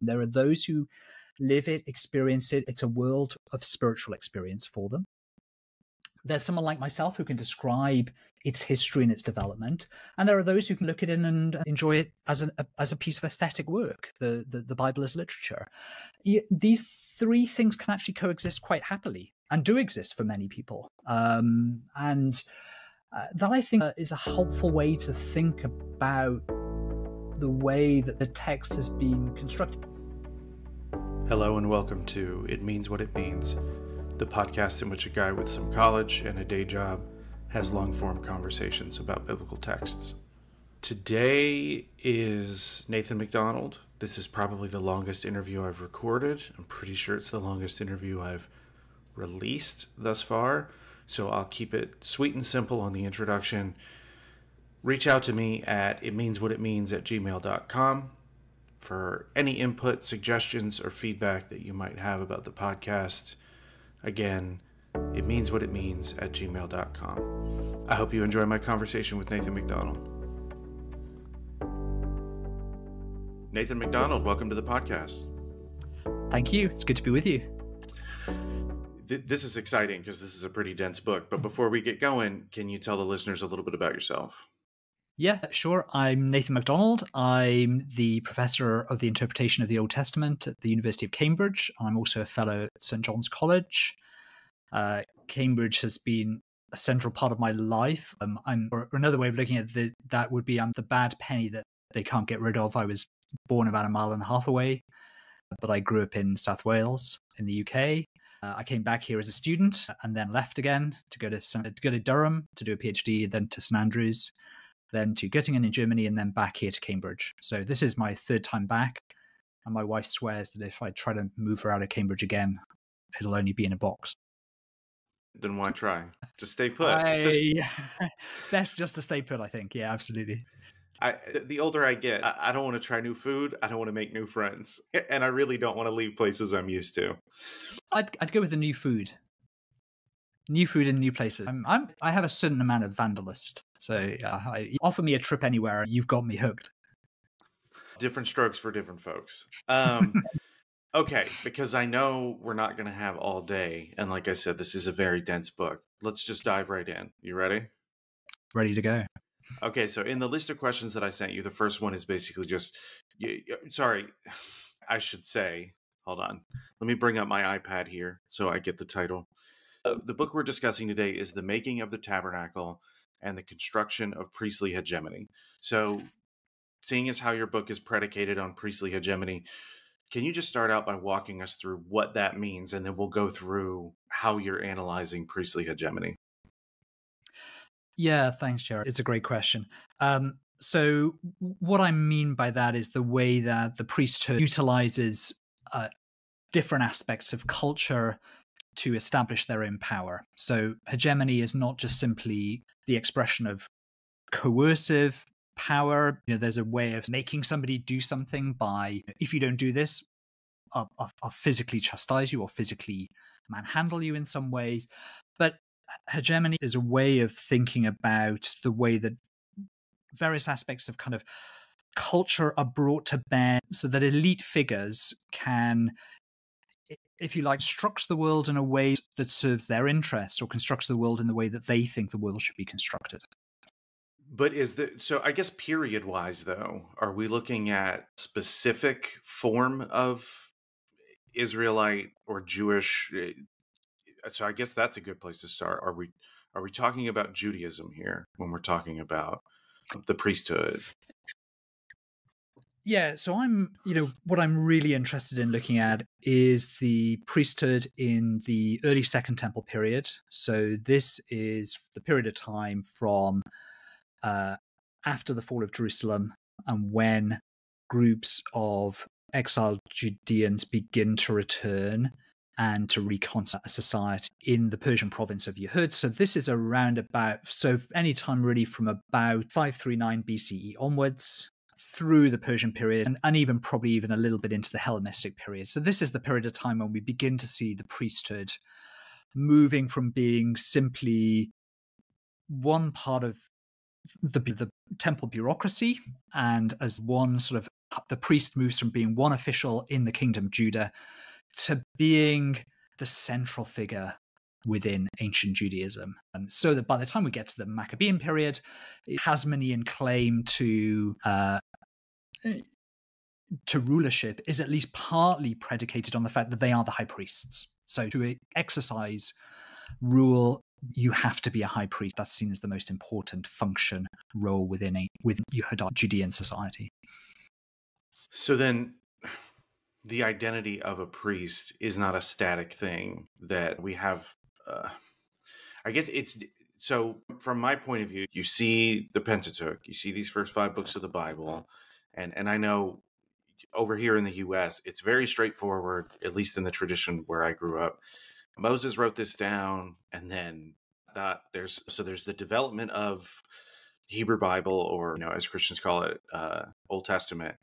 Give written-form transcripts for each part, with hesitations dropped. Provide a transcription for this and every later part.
There are those who live it, experience it. It's a world of spiritual experience for them. There's someone like myself who can describe its history and its development, and there are those who can look at it and enjoy it as a piece of aesthetic work, the Bible as literature. These three things can actually coexist quite happily and do exist for many people. And that, I think, is a helpful way to think about the way that the text has been constructed. Hello and welcome to It Means What It Means, the podcast in which a guy with some college and a day job has long-form conversations about biblical texts. Today is Nathan McDonald. This is probably the longest interview I've recorded. I'm pretty sure it's the longest interview I've released thus far, so I'll keep it sweet and simple on the introduction. Reach out to me at itmeanswhatitmeans@gmail.com for any input, suggestions, or feedback that you might have about the podcast. Again, itmeanswhatitmeans@gmail.com. I hope you enjoy my conversation with Nathan McDonald. Nathan McDonald, welcome to the podcast. Thank you. It's good to be with you. This is exciting because this is a pretty dense book. But before we get going, can you tell the listeners a little bit about yourself? Yeah, sure. I'm Nathan McDonald. I'm the professor of the interpretation of the Old Testament at the University of Cambridge. I'm also a fellow at St. John's College. Cambridge has been a central part of my life. Or another way of looking at that would be I'm the bad penny that they can't get rid of. I was born about a mile and a half away, but I grew up in South Wales in the UK. I came back here as a student and then left again to go to Durham to do a PhD, then to St Andrews, then to Göttingen in Germany, and then back here to Cambridge. So this is my third time back, and my wife swears that if I try to move her out of Cambridge again, it'll only be in a box. Then why try? Just stay put. Best just to stay put, I think. Yeah, absolutely. The older I get, I don't want to try new food. I don't want to make new friends. And I really don't want to leave places I'm used to. I'd go with the new food. New food in new places. I have a certain amount of vandalist. So offer me a trip anywhere, you've got me hooked. Different strokes for different folks. Okay, because I know we're not going to have all day. And like I said, this is a very dense book. Let's just dive right in. You ready? Ready to go. Okay, so in the list of questions that I sent you, the first one is basically just, sorry, I should say, hold on. Let me bring up my iPad here so I get the title. The book we're discussing today is The Making of the Tabernacle and the Construction of Priestly Hegemony. So seeing as how your book is predicated on priestly hegemony, can you just start out by walking us through what that means, and then we'll go through how you're analyzing priestly hegemony? Yeah, thanks, Jared. It's a great question. So what I mean by that is the way that the priesthood utilizes different aspects of culture to establish their own power. So hegemony is not just simply the expression of coercive power. There's a way of making somebody do something by, if you don't do this, I'll physically chastise you or physically manhandle you in some ways. But hegemony is a way of thinking about the way that various aspects of kind of culture are brought to bear so that elite figures can, if you like, structure the world in a way that serves their interests or constructs the world in the way that they think the world should be constructed. But so I guess period-wise, though, are we looking at specific form of Israelite or Jewish? So I guess that's a good place to start. Are we talking about Judaism here when we're talking about the priesthood? Yeah, so what I'm really interested in looking at is the priesthood in the early Second Temple period. So this is the period of time from after the fall of Jerusalem and when groups of exiled Judeans begin to return and to reconstitute a society in the Persian province of Yehud. So this is around any time really from about 539 BCE onwards through the Persian period and probably even a little bit into the Hellenistic period. So this is the period of time when we begin to see the priesthood moving from being simply one part of the temple bureaucracy and as one sort of the priest moves from being one official in the kingdom of Judah to being the central figure within ancient Judaism. So that by the time we get to the Maccabean period, Hasmonean claim to rulership is at least partly predicated on the fact that they are the high priests. So to exercise rule, you have to be a high priest. That's seen as the most important function, role within Judean society. So then the identity of a priest is not a static thing that we have. I guess it's so from my point of view, you see the Pentateuch, you see these first 5 books of the Bible, and I know over here in the US, it's very straightforward, at least in the tradition where I grew up. Moses wrote this down, and then there's the development of Hebrew Bible, or as Christians call it, Old Testament.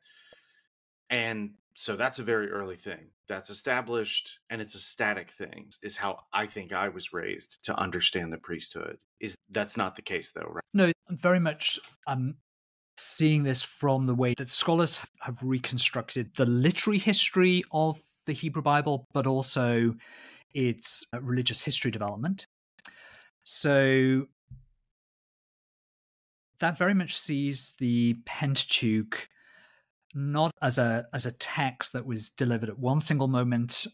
And so that's a very early thing that's established, and it's a static thing, is how I think I was raised to understand the priesthood. That's not the case, though, right? No, very much seeing this from the way that scholars have reconstructed the literary history of the Hebrew Bible, but also its religious history development. So that very much sees the Pentateuch not as a text that was delivered at one single moment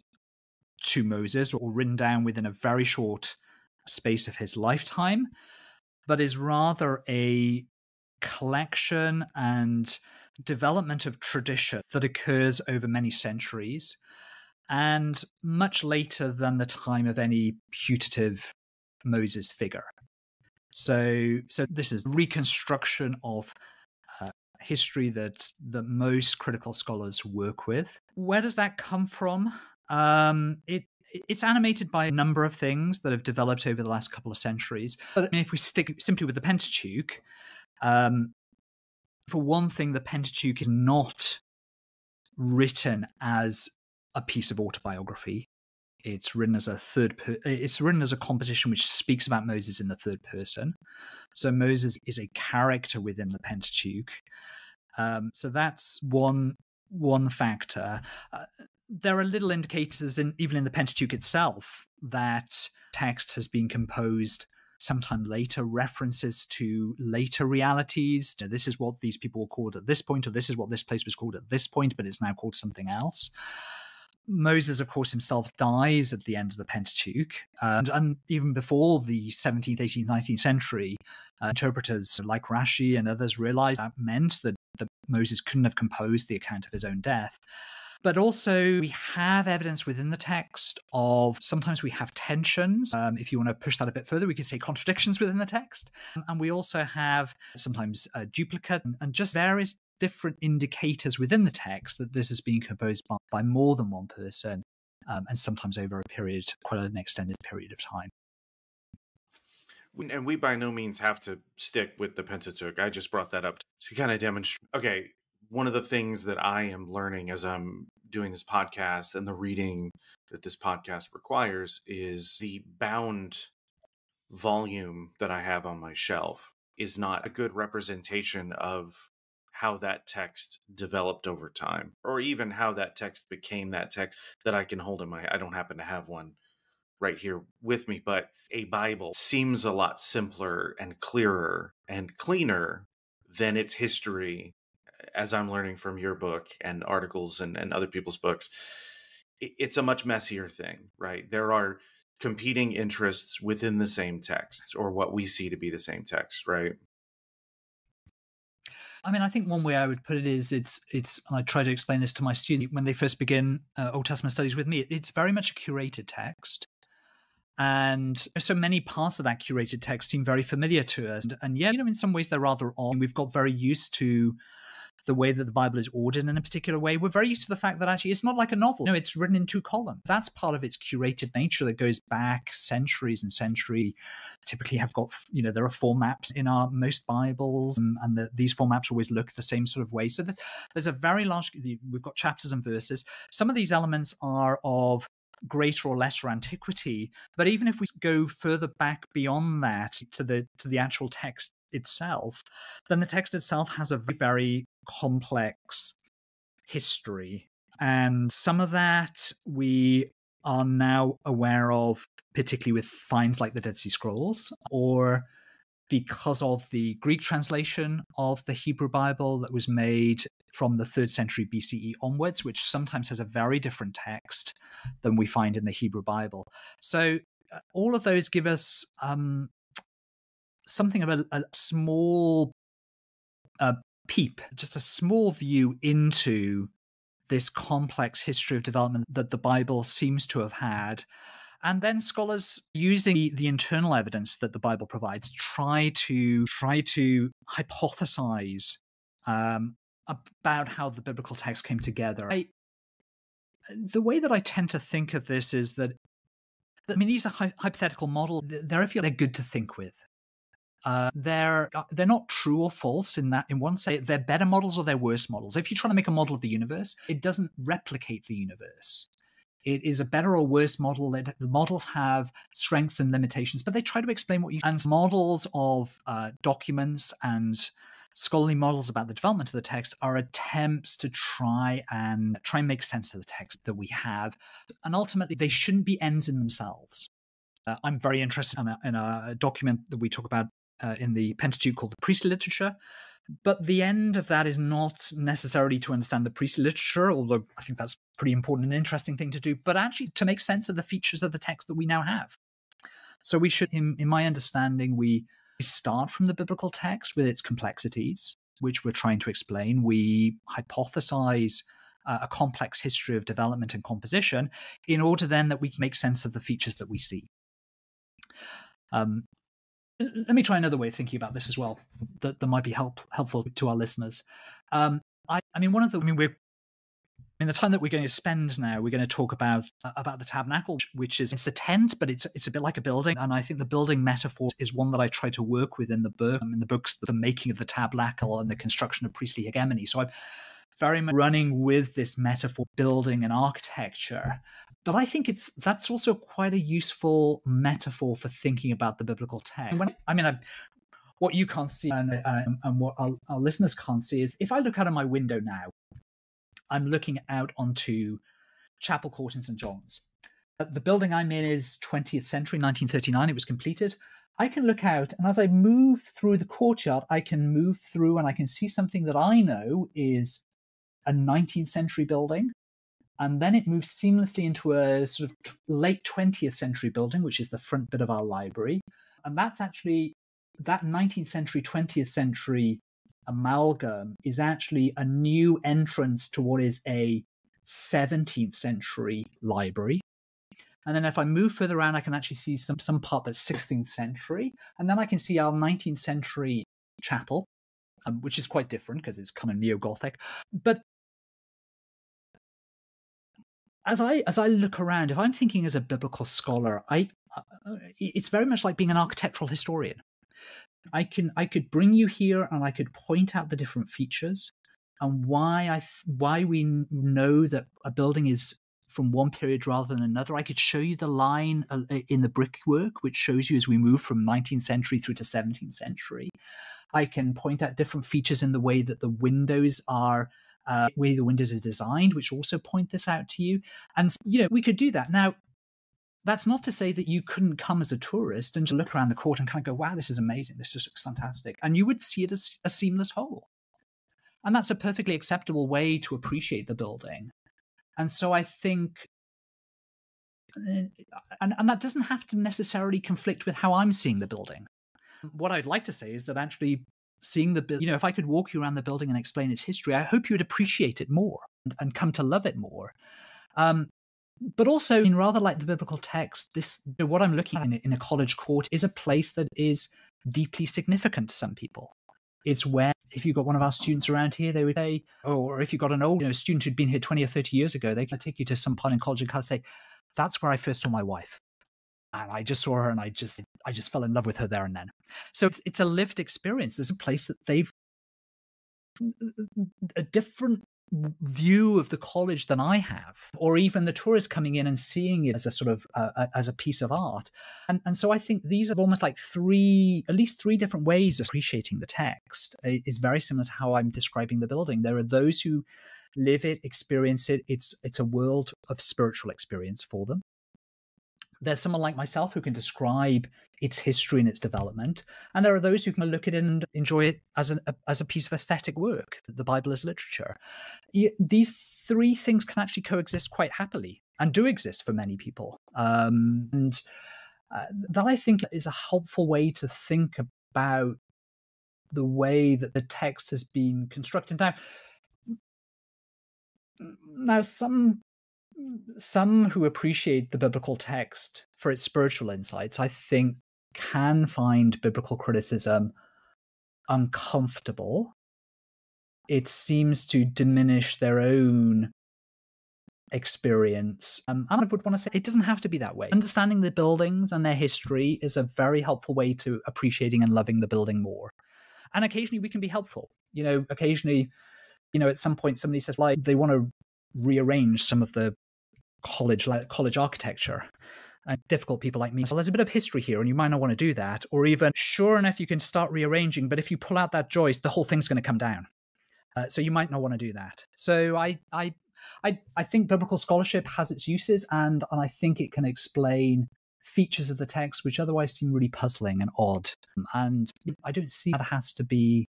to Moses or written down within a very short space of his lifetime, but is rather a collection and development of tradition that occurs over many centuries and much later than the time of any putative Moses figure. So this is reconstruction of history that most critical scholars work with. Where does that come from? It's animated by a number of things that have developed over the last couple of centuries. But if we stick simply with the Pentateuch, for one thing, the Pentateuch is not written as a piece of autobiography. It's written as it's written as a composition which speaks about Moses in the third person. So Moses is a character within the Pentateuch. So that's one factor. There are little indicators, even in the Pentateuch itself, that text has been composed sometime later, references to later realities. This is what these people were called at this point, or this is what this place was called at this point, but it's now called something else. Moses, of course, himself dies at the end of the Pentateuch. And even before the 17th, 18th, 19th century, interpreters like Rashi and others realized that meant that Moses couldn't have composed the account of his own death. But also, we have evidence within the text of sometimes we have tensions. If you want to push that a bit further, we could say contradictions within the text. And we also have sometimes a duplicate and just various different indicators within the text that this is being composed by more than one person, and sometimes over quite an extended period of time. And we by no means have to stick with the Pentateuch. I just brought that up to kind of demonstrate. Okay, one of the things that I am learning as I'm doing this podcast and the reading that this podcast requires is the bound volume that I have on my shelf is not a good representation of how that text developed over time, or even how that text became that text that I can hold in my, I don't happen to have one right here with me, but a Bible seems a lot simpler and clearer and cleaner than its history, as I'm learning from your book and articles and other people's books. It's a much messier thing, right? There are competing interests within the same texts, or what we see to be the same text, right? I mean, I think one way I would put it is it's. I try to explain this to my students when they first begin Old Testament studies with me. It's very much a curated text, and so many parts of that curated text seem very familiar to us. And yet, in some ways, they're rather odd. We've got very used to the way that the Bible is ordered in a particular way. We're very used to the fact that actually it's not like a novel. No, it's written in 2 columns. That's part of its curated nature that goes back centuries and centuries. Typically have got, there are 4 maps in most Bibles, and these 4 maps always look the same sort of way. So there's a very large, we've got chapters and verses. Some of these elements are of greater or lesser antiquity, but even if we go further back beyond that to the actual text itself, then the text itself has a very, very complex history. And some of that we are now aware of, particularly with finds like the Dead Sea Scrolls, or because of the Greek translation of the Hebrew Bible that was made from the 3rd century BCE onwards, which sometimes has a very different text than we find in the Hebrew Bible. So all of those give us something of a small peep, just a small view into this complex history of development that the Bible seems to have had. And then scholars, using the internal evidence that the Bible provides, try to hypothesize about how the biblical text came together. The way that I tend to think of this is that, these are hypothetical models. They're, if you like, they're good to think with. They're not true or false in one sense. They're better models or they're worse models. If you're trying to make a model of the universe, it doesn't replicate the universe. It is a better or worse model. The models have strengths and limitations, but they try to explain what you... And models of documents and scholarly models about the development of the text are attempts to try and make sense of the text that we have. And ultimately, they shouldn't be ends in themselves. I'm very interested in a document that we talk about in the Pentateuch called the priestly literature. But the end of that is not necessarily to understand the priestly literature, although I think that's a pretty important and interesting thing to do, but actually to make sense of the features of the text that we now have. So we should, in my understanding, we start from the biblical text with its complexities, which we're trying to explain. We hypothesize a complex history of development and composition in order then that we can make sense of the features that we see. Let me try another way of thinking about this as well that might be helpful to our listeners. We're in the time that we're going to spend now, we're going to talk about the tabernacle, which is, it's a tent, but it's a bit like a building. And I think the building metaphor is one that I try to work with in the book, in the books, the making of the tabernacle and the construction of priestly hegemony. So I'm very much running with this metaphor, building and architecture. But I think that's also quite a useful metaphor for thinking about the biblical text. What you can't see and what our listeners can't see is, if I look out of my window now, I'm looking out onto Chapel Court in St. John's. The building I'm in is 20th century, 1939. It was completed. I can look out, and as I move through the courtyard, I can move through and I can see something that I know is a 19th century building. And then it moves seamlessly into a sort of late 20th century building, which is the front bit of our library. And that's actually, that 19th century, 20th century amalgam is actually a new entrance to what is a 17th century library. And then if I move further around, I can actually see some part that's 16th century. And then I can see our 19th century chapel, which is quite different because it's kind of neo-Gothic. But as I look around, if I'm thinking as a biblical scholar, it's very much like being an architectural historian. I could bring you here and I could point out the different features and why we know that a building is from one period rather than another. I could show you the line in the brickwork, which shows you as we move from 19th century through to 17th century. I can point out different features in the way that the windows are way the windows are designed, which also point this out to you. And, we could do that. Now, that's not to say that you couldn't come as a tourist and just look around the court and kind of go, wow, this is amazing. This just looks fantastic. And you would see it as a seamless whole. And that's a perfectly acceptable way to appreciate the building. And so I think, and that doesn't have to necessarily conflict with how I'm seeing the building. What I'd like to say is that actually seeing the building, if I could walk you around the building and explain its history, I hope you would appreciate it more and come to love it more. But also, rather like the biblical text, what I'm looking at in a college court is a place that is deeply significant to some people. It's where, if you've got one of our students around here, they would say, or if you've got an old student who'd been here 20 or 30 years ago, they can take you to some part in college and kind of say, that's where I first saw my wife. And I just saw her and I just fell in love with her there and then. So it's a lived experience. There's a place that they've a different view of the college than I have, or even the tourists coming in and seeing it as a sort of as a piece of art. And so I think these are almost like at least three different ways of appreciating the text. Is very similar to how I'm describing the building. There are those who live it, experience it. It's a world of spiritual experience for them. There's someone like myself who can describe its history and its development, and there are those who can look at it and enjoy it as a piece of aesthetic work, the Bible as literature. These three things can actually coexist quite happily, and do exist for many people. And that, I think, is a helpful way to think about the way that the text has been constructed. Now, some who appreciate the biblical text for its spiritual insights, I think, can find biblical criticism uncomfortable. It seems to diminish their own experience. And I would want to say it doesn't have to be that way. Understanding the buildings and their history is a very helpful way to appreciating and loving the building more. And occasionally we can be helpful. Occasionally, at some point somebody says, like, they want to rearrange some of the college architecture. And difficult people like me, well, there's a bit of history here and you might not want to do that. Or even, sure enough, you can start rearranging, but if you pull out that joist, the whole thing's going to come down. So you might not want to do that. So I think biblical scholarship has its uses, and I think it can explain features of the text which otherwise seem really puzzling and odd. And I don't see that has to be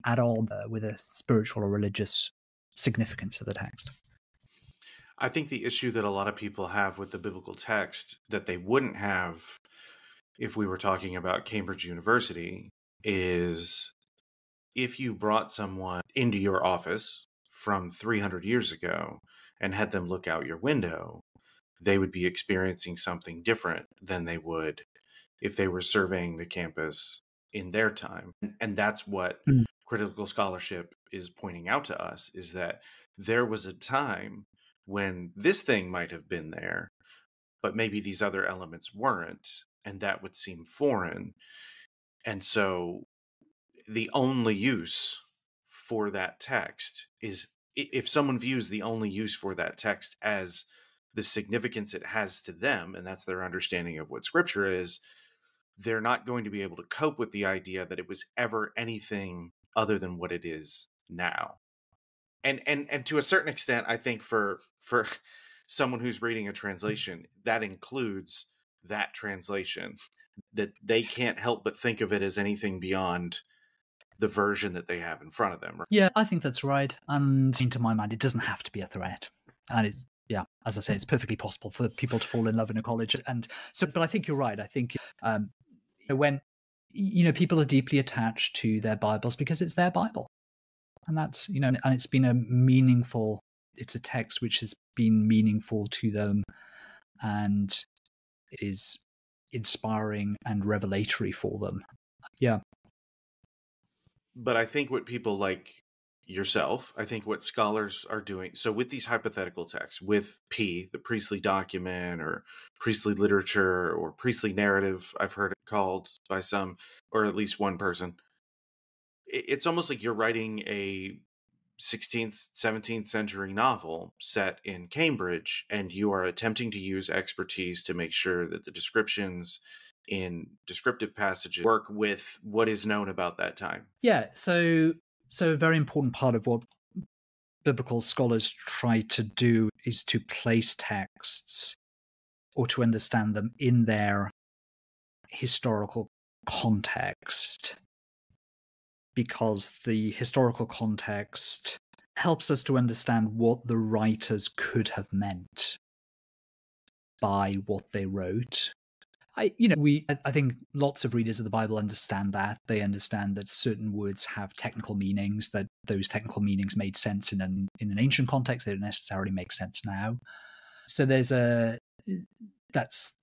at all with a spiritual or religious significance of the text. I think the issue that a lot of people have with the biblical text that they wouldn't have if we were talking about Cambridge University is if you brought someone into your office from 300 years ago and had them look out your window, they would be experiencing something different than they would if they were surveying the campus in their time. And that's what critical scholarship is pointing out to us, is that there was a time when this thing might have been there, but maybe these other elements weren't, and that would seem foreign. And so the only use for that text is, if someone views the only use for that text as the significance it has to them, and that's their understanding of what Scripture is, they're not going to be able to cope with the idea that it was ever anything other than what it is now. And to a certain extent, I think for someone who's reading a translation, that includes that translation, that they can't help but think of it as anything beyond the version that they have in front of them. Right? Yeah, I think that's right. And to my mind, it doesn't have to be a threat. And it's, yeah, as I say, it's perfectly possible for people to fall in love in a college. And so, but I think you're right. I think when people are deeply attached to their Bibles because it's their Bible. And that's, and it's been it's a text which has been meaningful to them and is inspiring and revelatory for them. Yeah. But I think what people like yourself, I think what scholars are doing, so with these hypothetical texts, with P, the priestly document or priestly literature or priestly narrative, I've heard it called by some, or at least one person, it's almost like you're writing a 16th, 17th century novel set in Cambridge, and you are attempting to use expertise to make sure that the descriptions in descriptive passages work with what is known about that time. Yeah, so a very important part of what biblical scholars try to do is to place texts or to understand them in their historical context, because the historical context helps us to understand what the writers could have meant by what they wrote. I think lots of readers of the Bible understand that. They understand that certain words have technical meanings, that those technical meanings made sense in an ancient context. They don't necessarily make sense now. So that's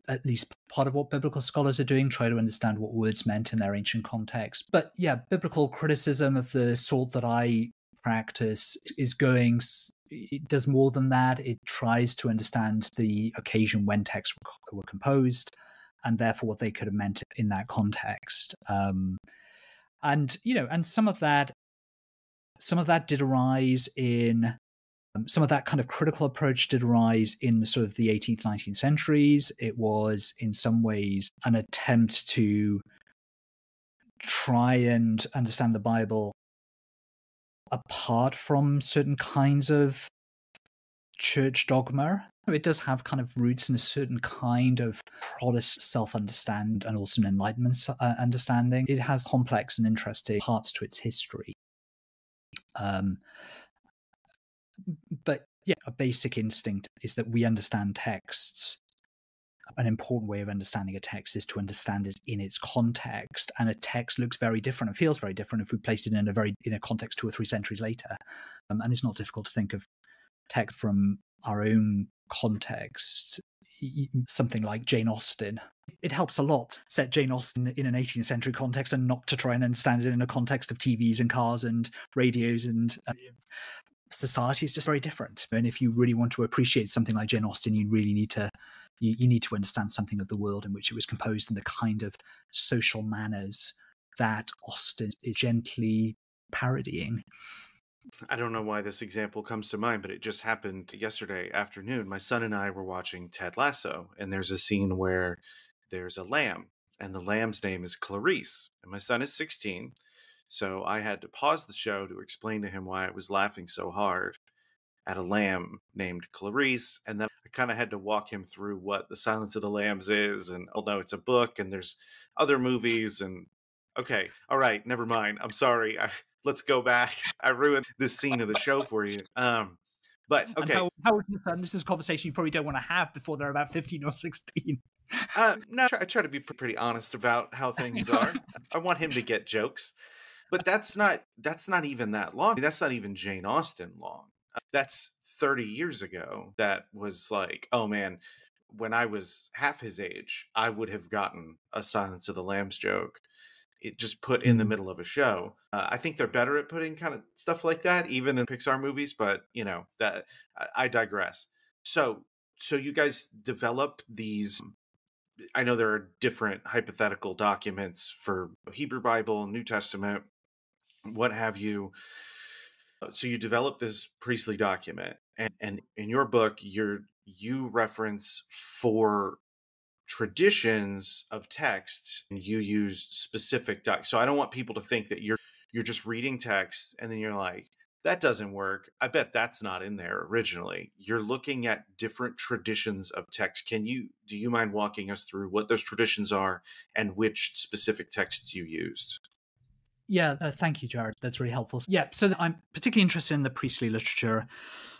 at least part of what biblical scholars are doing, try to understand what words meant in their ancient context. But yeah, biblical criticism of the sort that I practice it does more than that. It tries to understand the occasion when texts were composed, and therefore what they could have meant in that context. And some of that did arise in some of that kind of critical approach did arise in sort of the 18th, 19th centuries. It was in some ways an attempt to try and understand the Bible apart from certain kinds of church dogma. It does have kind of roots in a certain kind of Protestant self-understand and also an Enlightenment understanding. It has complex and interesting parts to its history. But yeah, a basic instinct is that we understand texts. An important way of understanding a text is to understand it in its context, and a text looks very different and feels very different if we place it in a context 2 or 3 centuries later. And it's not difficult to think of text from our own context, something like Jane Austen. It helps a lot set Jane Austen in an 18th century context and not to try and understand it in a context of TVs and cars and radios and society is just very different. And if you really want to appreciate something like Jane Austen, you really need to you need to understand something of the world in which it was composed and the kind of social manners that Austen is gently parodying. I don't know why this example comes to mind, but it just happened yesterday afternoon. My son and I were watching Ted Lasso, and there's a scene where there's a lamb, and the lamb's name is Clarice. And my son is 16, so I had to pause the show to explain to him why I was laughing so hard at a lamb named Clarice. And then I kind of had to walk him through what The Silence of the Lambs is, and although it's a book and there's other movies and okay, all right, never mind. I'm sorry. Let's go back. I ruined this scene of the show for you. But okay. And how would you son? This is a conversation you probably don't want to have before they're about 15 or 16. No, I try to be pretty honest about how things are. I want him to get jokes, but that's not even that long. That's not even Jane Austen long. That's 30 years ago. That was like, oh man, when I was half his age, I would have gotten a Silence of the Lambs joke. It just put in the middle of a show. I think they're better at putting kind of stuff like that, even in Pixar movies. But you know that I digress. So you guys develop these. I know there are different hypothetical documents for Hebrew Bible, New Testament, what have you. So you develop this priestly document, and in your book, you reference 4 traditions of text, and you use specific so I don't want people to think that you're just reading text and then you're like, that doesn't work. I bet that's not in there originally. You're looking at different traditions of text. Do you mind walking us through what those traditions are and which specific texts you used? Yeah, thank you, Jared. That's really helpful. Yeah, so I'm particularly interested in the priestly literature.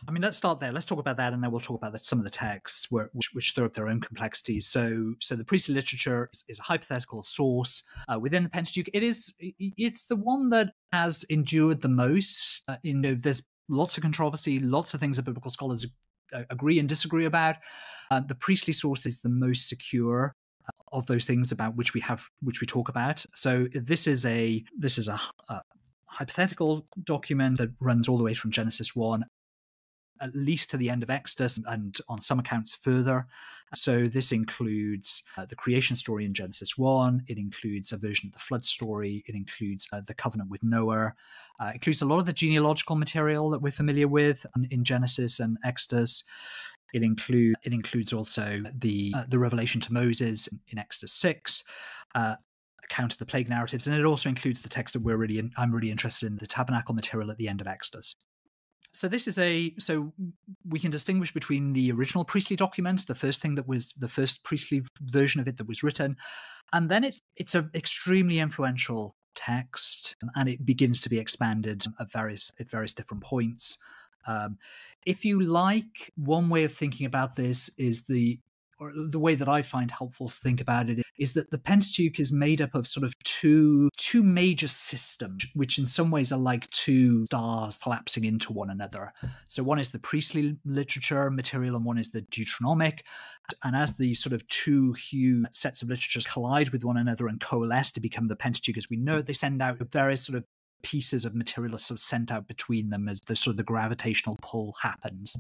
I mean, let's start there. Let's talk about that, and then we'll talk about some of the texts which throw up their own complexities. So the priestly literature is a hypothetical source within the Pentateuch. It's the one that has endured the most. There's lots of controversy, lots of things that biblical scholars agree and disagree about. The priestly source is the most secure of those things about which we talk about. So this is a hypothetical document that runs all the way from Genesis 1 at least to the end of Exodus, and on some accounts further. So this includes the creation story in Genesis 1. It includes a version of the flood story. It includes the covenant with Noah. It includes a lot of the genealogical material that we're familiar with in Genesis and Exodus. It includes also the revelation to Moses in Exodus 6, account of the plague narratives, and it also includes the text that I'm really interested in, the tabernacle material at the end of Exodus. So we can distinguish between the original priestly document, the first priestly version of it that was written, and then it's an extremely influential text, and it begins to be expanded at various different points. If you like, one way of thinking about this is the way that I find helpful to think about it is that the Pentateuch is made up of sort of two major systems, which in some ways are like two stars collapsing into one another. So one is the priestly literature material and one is the Deuteronomic. And as these sort of two huge sets of literatures collide with one another and coalesce to become the Pentateuch as we know it, they send out various sort of pieces of material are sort of sent out between them as the sort of the gravitational pull happens.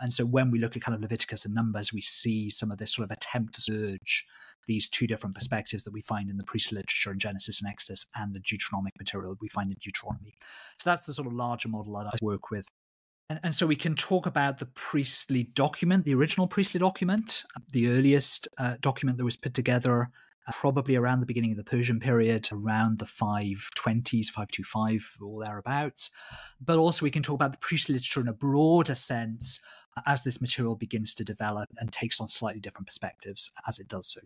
And so when we look at kind of Leviticus and Numbers, we see some of this sort of attempt to surge these two different perspectives that we find in the priestly literature in Genesis and Exodus and the Deuteronomic material that we find in Deuteronomy. So that's the sort of larger model that I work with. And so we can talk about the priestly document, the original priestly document, the earliest document that was put together probably around the beginning of the Persian period, around the 520s, 525 or thereabouts. But also we can talk about the priestly literature in a broader sense as this material begins to develop and takes on slightly different perspectives as it does so.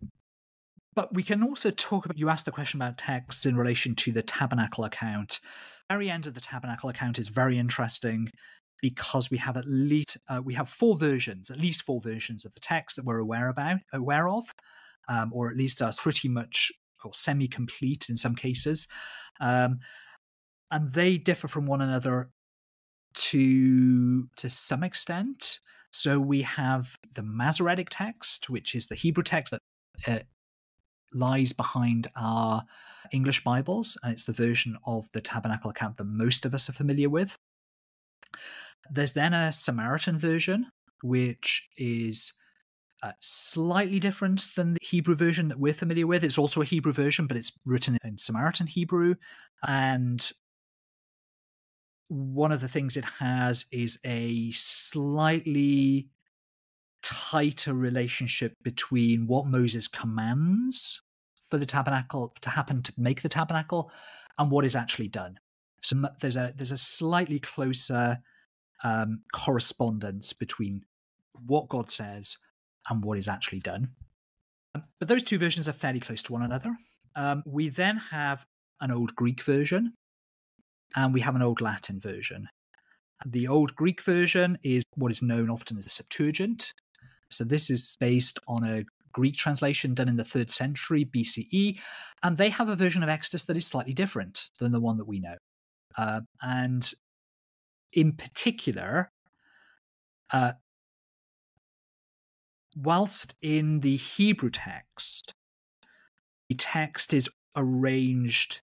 But we can also talk about, you asked the question about texts in relation to the tabernacle account. The very end of the tabernacle account is very interesting because we have at least at least four versions of the text that we're aware of, or at least are pretty much or semi-complete in some cases. And they differ from one another to some extent. So we have the Masoretic text, which is the Hebrew text that lies behind our English Bibles, and it's the version of the tabernacle account that most of us are familiar with. There's then a Samaritan version, which is slightly different than the Hebrew version that we're familiar with. It's also a Hebrew version, but it's written in Samaritan Hebrew. And one of the things it has is a slightly tighter relationship between what Moses commands for the tabernacle to happen to make the tabernacle and what is actually done. So there's a slightly closer correspondence between what God says and what is actually done. But those two versions are fairly close to one another. We then have an Old Greek version and we have an Old Latin version. The Old Greek version is what is known often as the Septuagint. So this is based on a Greek translation done in the 3rd century BCE, and they have a version of Exodus that is slightly different than the one that we know. And in particular, whilst in the Hebrew text, the text is arranged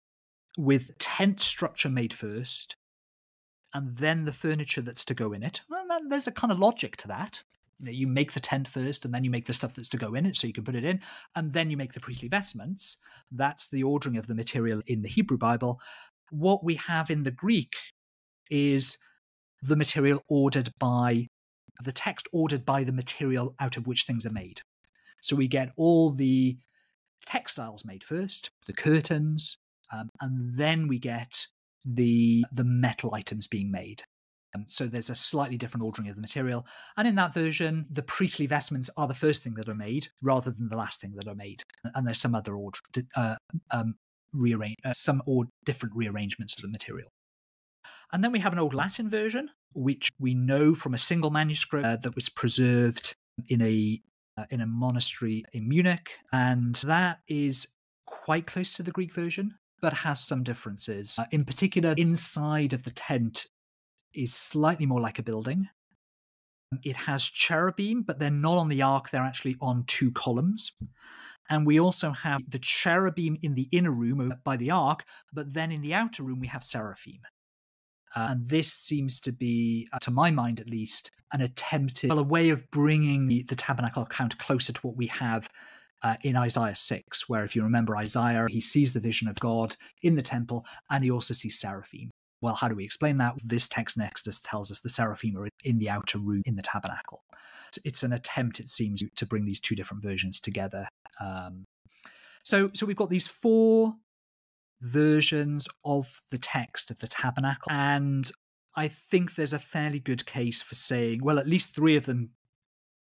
with tent structure made first, and then the furniture that's to go in it. Well, there's a kind of logic to that. You make the tent first, and then you make the stuff that's to go in it so you can put it in, and then you make the priestly vestments. That's the ordering of the material in the Hebrew Bible. What we have in the Greek is the material ordered by the text ordered by the material out of which things are made. So we get all the textiles made first, the curtains, and then we get the metal items being made. So there's a slightly different ordering of the material. And in that version, the priestly vestments are the first thing that are made rather than the last thing that are made. And there's some other different rearrangements of the material. And then we have an Old Latin version, which we know from a single manuscript that was preserved in a monastery in Munich. And that is quite close to the Greek version, but has some differences. In particular, inside of the tent is slightly more like a building. It has cherubim, but they're not on the ark, they're actually on 2 columns. And we also have the cherubim in the inner room by the ark, but then in the outer room we have seraphim. And this seems to be, to my mind at least, a way of bringing the tabernacle account closer to what we have in Isaiah 6, where if you remember Isaiah, he sees the vision of God in the temple and he also sees seraphim. Well, how do we explain that? This text in Exodus tells us the seraphim are in the outer room in the tabernacle. It's an attempt, it seems, to bring these 2 different versions together. So we've got these 4 versions of the text of the tabernacle, and I think there's a fairly good case for saying, well, at least 3 of them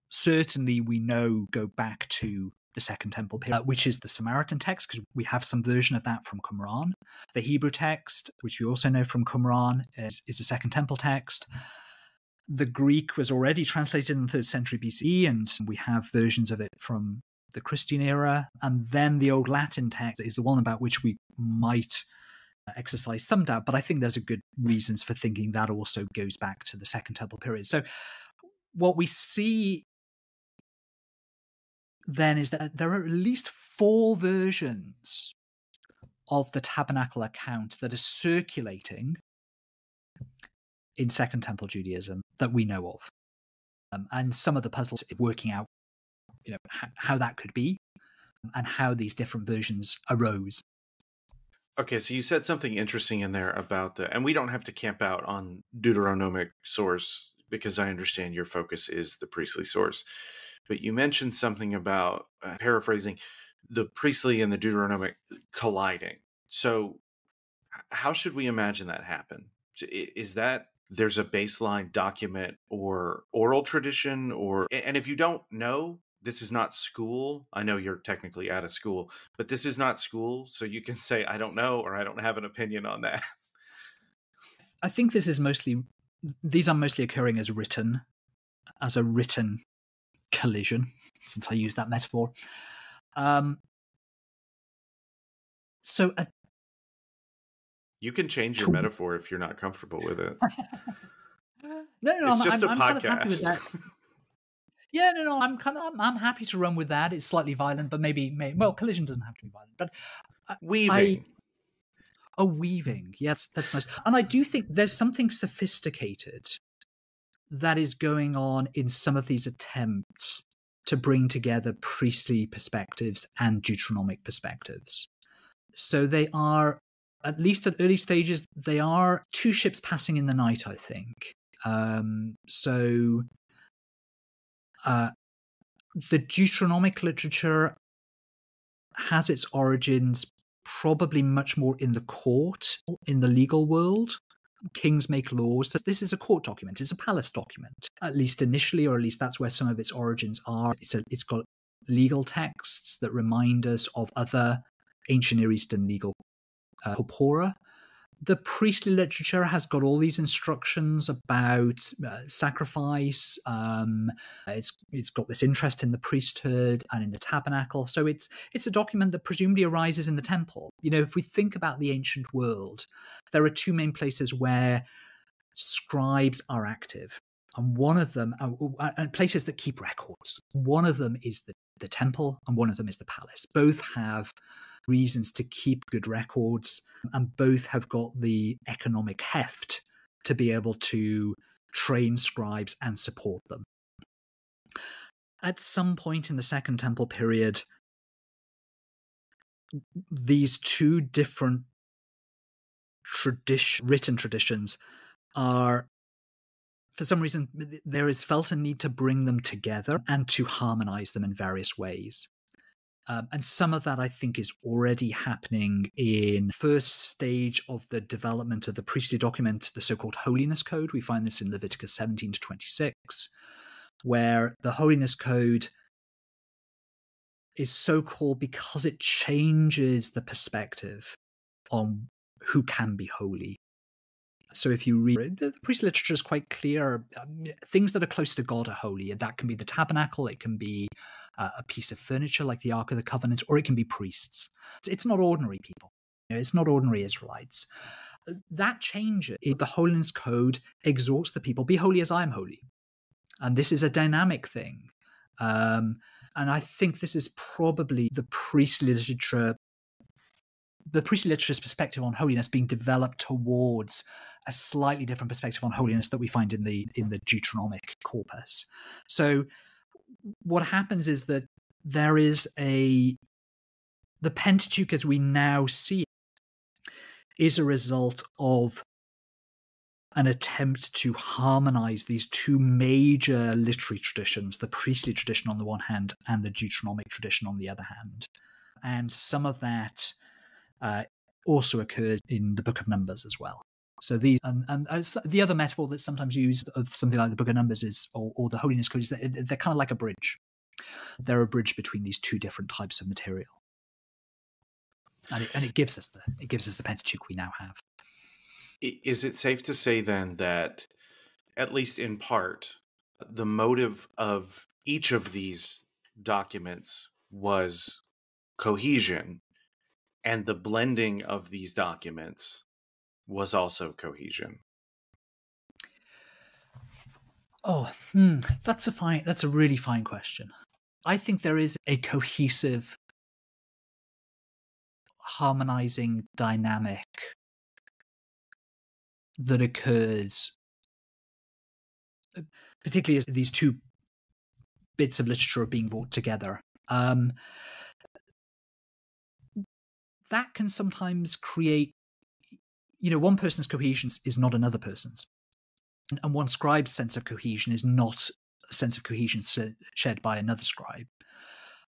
certainly we know go back to the Second Temple period, which is the Samaritan text, because we have some version of that from Qumran. The Hebrew text, which we also know from Qumran, is a Second Temple text. The Greek was already translated in the 3rd century BCE, and we have versions of it from the Christian era. And then the Old Latin text is the one about which we might exercise some doubt, but I think there's a good reasons for thinking that also goes back to the Second Temple period. So what we see then is that there are at least 4 versions of the tabernacle account that are circulating in Second Temple Judaism that we know of. And some of the puzzles working out, how that could be and how these different versions arose. Okay, so you said something interesting in there about and we don't have to camp out on Deuteronomic source because I understand your focus is the priestly source. But you mentioned something about, paraphrasing, the priestly and the Deuteronomic colliding. So how should we imagine that happen? Is that there's a baseline document or oral tradition, or, and if you don't know, this is not school. I know you're technically out of school, but this is not school. So you can say, I don't know, or I don't have an opinion on that. I think these are mostly occurring as a written collision, since I use that metaphor. So you can change your metaphor if you're not comfortable with it. No, it's just a I'm podcast. kind of happy with that. Yeah, no, I'm happy to run with that. It's slightly violent, but well, collision doesn't have to be violent. But weaving. Weaving. Yes, that's nice. And I do think there's something sophisticated that is going on in some of these attempts to bring together priestly perspectives and Deuteronomic perspectives. So they are, at least at early stages, they are two ships passing in the night, I think. The Deuteronomic literature has its origins probably much more in the court, in the legal world. Kings make laws. This is a court document. It's a palace document, at least initially, or at least that's where some of its origins are. It's got legal texts that remind us of other ancient Near Eastern legal corpora. The priestly literature has got all these instructions about sacrifice. It's got this interest in the priesthood and in the tabernacle. So it's a document that presumably arises in the temple. If we think about the ancient world, there are two main places where scribes are active, and one of them, places that keep records. One of them is the temple, and one of them is the palace. Both have reasons to keep good records, and both have got the economic heft to be able to train scribes and support them. At some point in the Second Temple period, these two different written traditions are, for some reason, there is felt a need to bring them together and to harmonize them in various ways. And some of that, I think, is already happening in the first stage of the development of the priestly document, the so-called Holiness Code. We find this in Leviticus 17 to 26, where the Holiness Code is so called because it changes the perspective on who can be holy. So if you read it, the priestly literature is quite clear. Things that are close to God are holy. That can be the tabernacle, it can be a piece of furniture like the Ark of the Covenant, or it can be priests. It's not ordinary people. It's not ordinary Israelites. That changes. The Holiness Code exhorts the people, be holy as I am holy. And this is a dynamic thing. And I think this is probably the priestly literature's perspective on holiness being developed towards a slightly different perspective on holiness that we find in the Deuteronomic corpus. So what happens is that there is the Pentateuch as we now see it is a result of an attempt to harmonize these two major literary traditions, the priestly tradition on the one hand and the Deuteronomic tradition on the other hand. And some of that also occurs in the Book of Numbers as well. So these and the other metaphor that's sometimes used of something like the Book of Numbers is, or the Holiness Code, is that they're kind of like a bridge. They're a bridge between these two different types of material, and it gives us the Pentateuch we now have. Is it safe to say then that, at least in part, the motive of each of these documents was cohesion, and the blending of these documents was also cohesion? Oh, that's a really fine question. I think there is a cohesive, harmonizing dynamic that occurs, particularly as these two bits of literature are being brought together. That can sometimes create, one person's cohesion is not another person's. And one scribe's sense of cohesion is not a sense of cohesion shared by another scribe.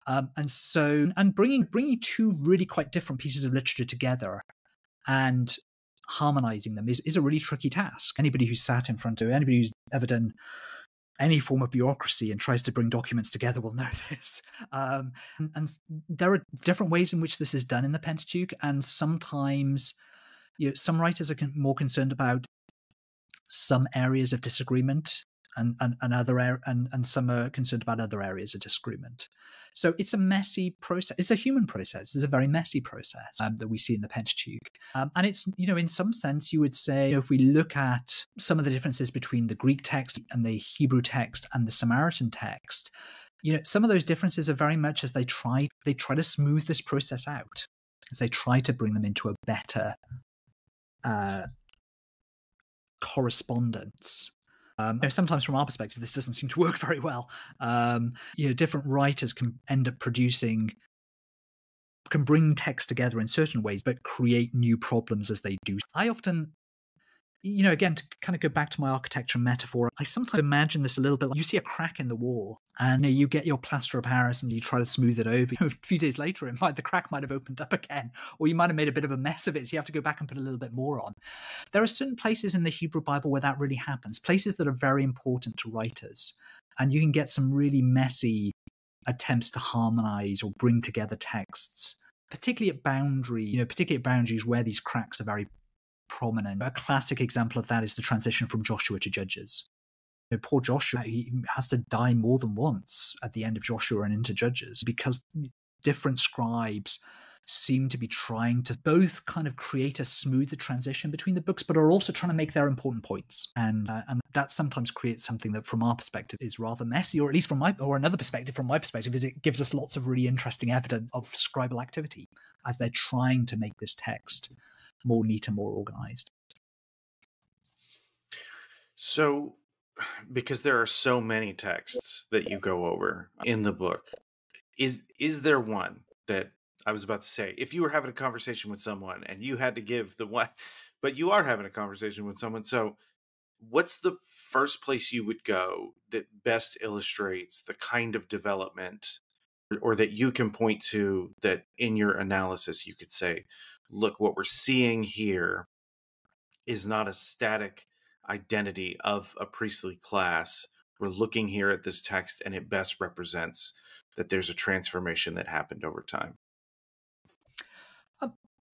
And bringing two really quite different pieces of literature together and harmonizing them is a really tricky task. Anybody who's sat in front of anybody who's ever done any form of bureaucracy and tries to bring documents together will know this. And there are different ways in which this is done in the Pentateuch, and sometimes some writers are more concerned about some areas of disagreement, and some are concerned about other areas of disagreement. So it's a messy process. It's a human process. It's a very messy process that we see in the Pentateuch. And it's, in some sense, you would say, if we look at some of the differences between the Greek text and the Hebrew text and the Samaritan text, some of those differences are very much as they try to smooth this process out, as they try to bring them into a better correspondence. Sometimes from our perspective, this doesn't seem to work very well. Different writers can end up can bring text together in certain ways, but create new problems as they do. I often, again, to kind of go back to my architecture metaphor, I sometimes imagine this a little bit like you see a crack in the wall and you get your plaster of Paris and you try to smooth it over. A few days later, the crack might have opened up again, or you might have made a bit of a mess of it, so you have to go back and put a little bit more on. There are certain places in the Hebrew Bible where that really happens, places that are very important to writers, and you can get some really messy attempts to harmonize or bring together texts, particularly at boundaries where these cracks are very prominent. A classic example of that is the transition from Joshua to Judges. Poor Joshua, he has to die more than once at the end of Joshua and into Judges because different scribes seem to be trying to both kind of create a smoother transition between the books, but are also trying to make their important points. And that sometimes creates something that, from our perspective, is rather messy, or at least from my perspective, is it gives us lots of really interesting evidence of scribal activity as they're trying to make this text more neat and more organized. So, because there are so many texts that you go over in the book, is there one that, I was about to say, if you were having a conversation with someone and you had to give the one, but you are having a conversation with someone, so what's the first place you would go that best illustrates the kind of development, or that you can point to, that in your analysis you could say, look, what we're seeing here is not a static identity of a priestly class. We're looking here at this text and it best represents that there's a transformation that happened over time.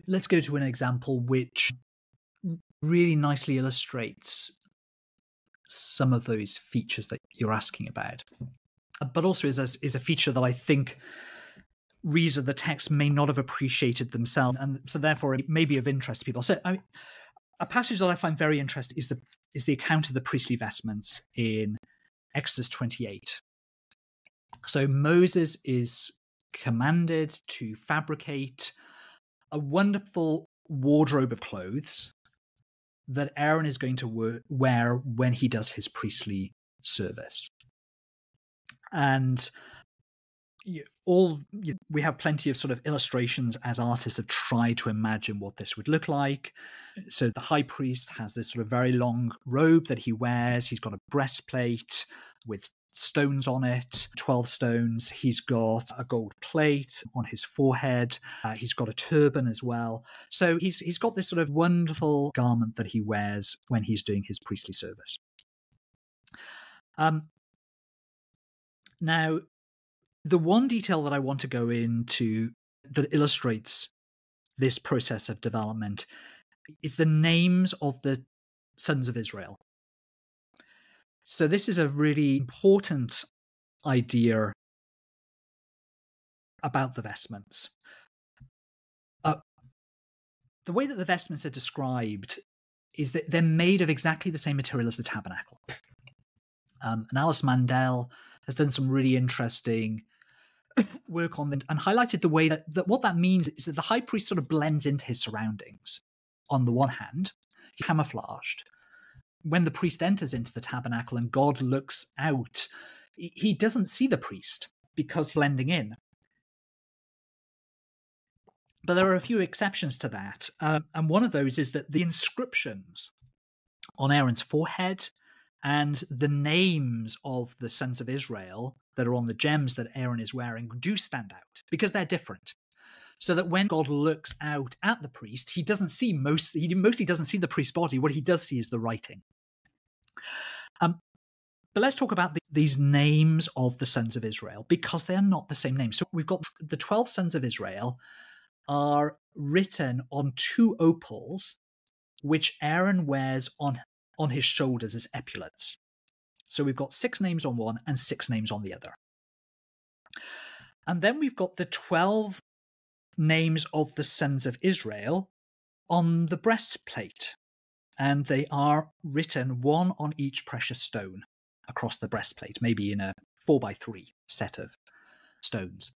Let's go to an example which really nicely illustrates some of those features that you're asking about, but also is a feature that I think readers of the text may not have appreciated themselves, and so therefore it may be of interest to people. So a passage that I find very interesting is the account of the priestly vestments in Exodus 28. So Moses is commanded to fabricate a wonderful wardrobe of clothes that Aaron is going to wear when he does his priestly service. And we have plenty of sort of illustrations as artists have tried to imagine what this would look like. So the high priest has this sort of very long robe that he wears. He's got a breastplate with stones on it, 12 stones. He's got a gold plate on his forehead. He's got a turban as well. So he's got this sort of wonderful garment that he wears when he's doing his priestly service. Now, the one detail that I want to go into that illustrates this process of development is the names of the sons of Israel. So this is a really important idea about the vestments. The way that the vestments are described is that they're made of exactly the same material as the tabernacle. And Alice Mandel has done some really interesting work on them and highlighted the way that what that means is that the high priest sort of blends into his surroundings. On the one hand, he's camouflaged. When the priest enters into the tabernacle and God looks out, he doesn't see the priest because he's blending in. But there are a few exceptions to that. And one of those is that the inscriptions on Aaron's forehead And the names of the sons of Israel that are on the gems that Aaron is wearing do stand out because they're different. So that when God looks out at the priest, he mostly doesn't see the priest's body. What he does see is the writing. But let's talk about these names of the sons of Israel, because they are not the same names. So we've got the 12 sons of Israel are written on 2 opals, which Aaron wears on his shoulders as epaulets. So we've got 6 names on one and 6 names on the other. And then we've got the 12 names of the sons of Israel on the breastplate. And they are written one on each precious stone across the breastplate, maybe in a 4x3 set of stones.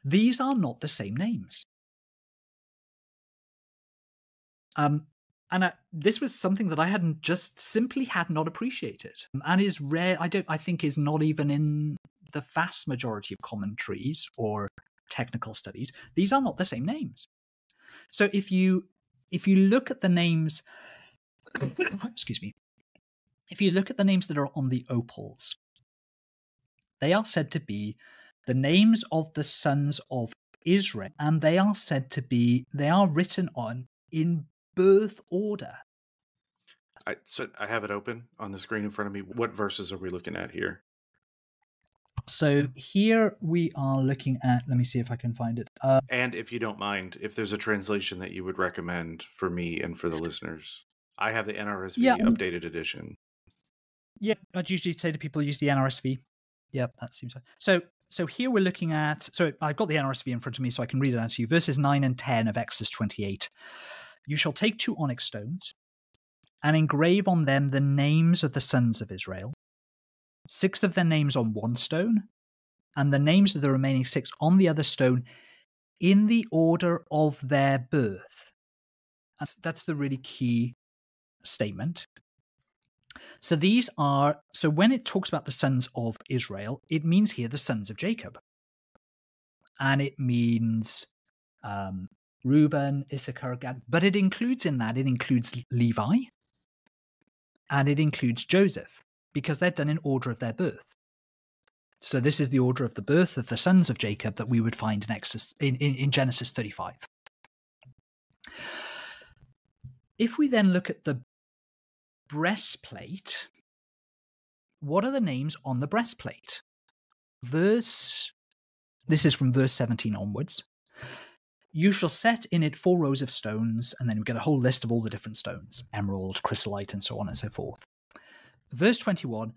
These are not the same names. This was something that I simply had not appreciated, and is rare. I think is not even in the vast majority of commentaries or technical studies. These are not the same names. So if you look at the names, excuse me, if you look at the names that are on the opals, they are said to be the names of the sons of Israel, and they are written on in birth order. So I have it open on the screen in front of me. What verses are we looking at here? So here we are looking at, let me see if I can find it. And if you don't mind, if there's a translation that you would recommend for me and for the listeners. I have the NRSV updated edition. Yeah, I'd usually say to people use the NRSV. Yep, that seems right. So here we're looking at, so I've got the NRSV in front of me so I can read it out to you. Verses 9 and 10 of Exodus 28. You shall take 2 onyx stones and engrave on them the names of the sons of Israel, 6 of their names on one stone, and the names of the remaining 6 on the other stone in the order of their birth. That's the really key statement. So when it talks about the sons of Israel, it means here the sons of Jacob. And it means Reuben, Issachar, Gad, but it includes Levi, and it includes Joseph, because they're done in order of their birth. So this is the order of the birth of the sons of Jacob that we would find in Genesis 35. If we then look at the breastplate, what are the names on the breastplate? This is from verse 17 onwards. You shall set in it 4 rows of stones, and then we get a whole list of all the different stones, emerald, chrysolite, and so on and so forth. Verse 21,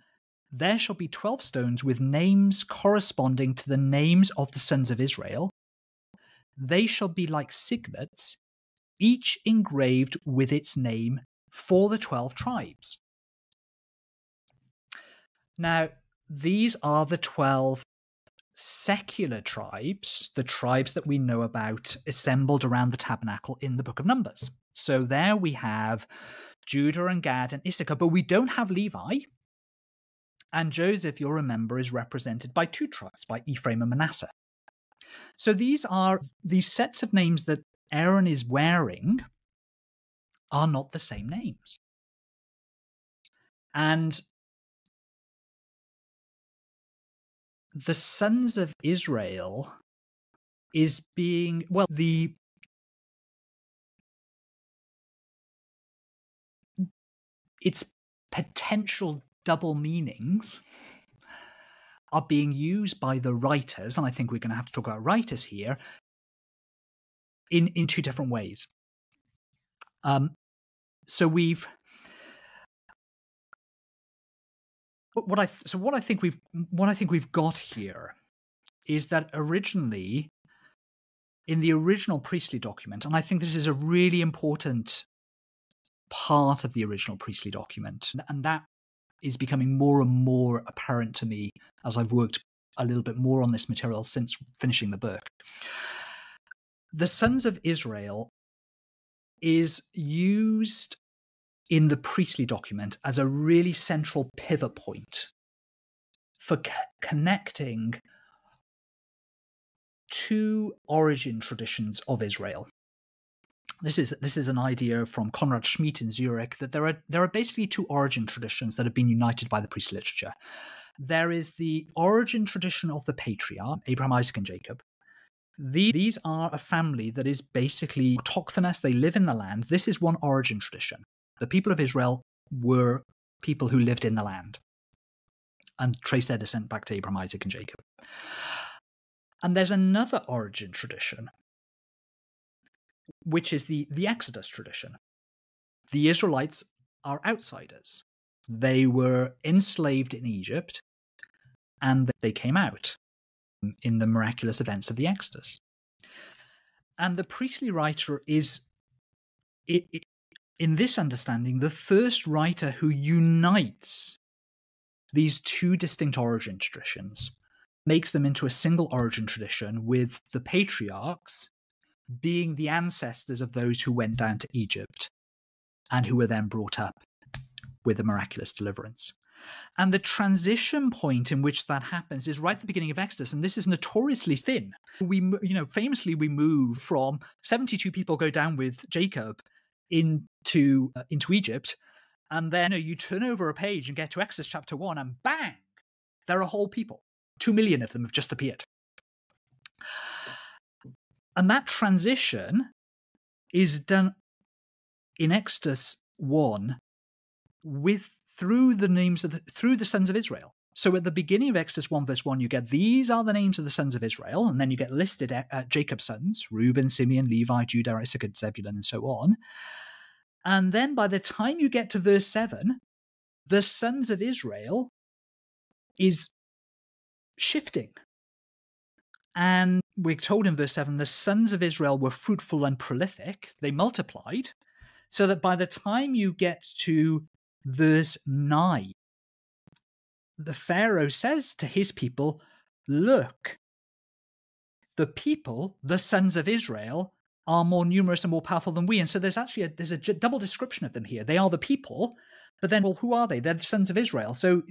there shall be 12 stones with names corresponding to the names of the sons of Israel. They shall be like signets, each engraved with its name for the 12 tribes. Now, these are the 12 secular tribes, the tribes that we know about assembled around the tabernacle in the book of Numbers. So there we have Judah and Gad and Issachar, but we don't have Levi. And Joseph, you'll remember, is represented by 2 tribes, by Ephraim and Manasseh. So these sets of names that Aaron is wearing are not the same names. And the sons of Israel is being, its potential double meanings are being used by the writers, and I think we're going to have to talk about writers here, in 2 different ways. So what I think we've got here is that originally, in the original priestly document, and I think this is a really important part of the original priestly document, and that is becoming more and more apparent to me as I've worked a little bit more on this material since finishing the book. The sons of Israel is used in the priestly document as a really central pivot point for connecting 2 origin traditions of Israel. This is an idea from Konrad Schmidt in Zurich, that there are basically two origin traditions that have been united by the priestly literature. There is the origin tradition of the patriarch, Abraham, Isaac, and Jacob. These are a family that is basically autochthonous. They live in the land. This is one origin tradition. The people of Israel were people who lived in the land and trace their descent back to Abraham, Isaac, and Jacob. And there's another origin tradition, which is the Exodus tradition. The Israelites are outsiders. They were enslaved in Egypt, and they came out in the miraculous events of the Exodus. And the priestly writer is, in this understanding, the first writer who unites these two distinct origin traditions, makes them into a single origin tradition, with the patriarchs being the ancestors of those who went down to Egypt and who were then brought up with a miraculous deliverance. And the transition point in which that happens is right at the beginning of Exodus, and this is notoriously thin. Famously, we move from 72 people go down with Jacob into Egypt, and then you turn over a page and get to Exodus chapter 1, and bang, there are whole people. 2 million of them have just appeared. And that transition is done in Exodus 1 through the sons of Israel. So at the beginning of Exodus 1 verse 1, you get, these are the names of the sons of Israel, and then you get listed Jacob's sons, Reuben, Simeon, Levi, Judah, Issachar, Zebulun, and so on. And then by the time you get to verse 7, the sons of Israel is shifting. And we're told in verse 7, the sons of Israel were fruitful and prolific. They multiplied, so that by the time you get to verse 9, the Pharaoh says to his people, look, the people, the sons of Israel, are more numerous and more powerful than we. And so there's a double description of them here. They are the people, but then, well, who are they? They're the sons of Israel. So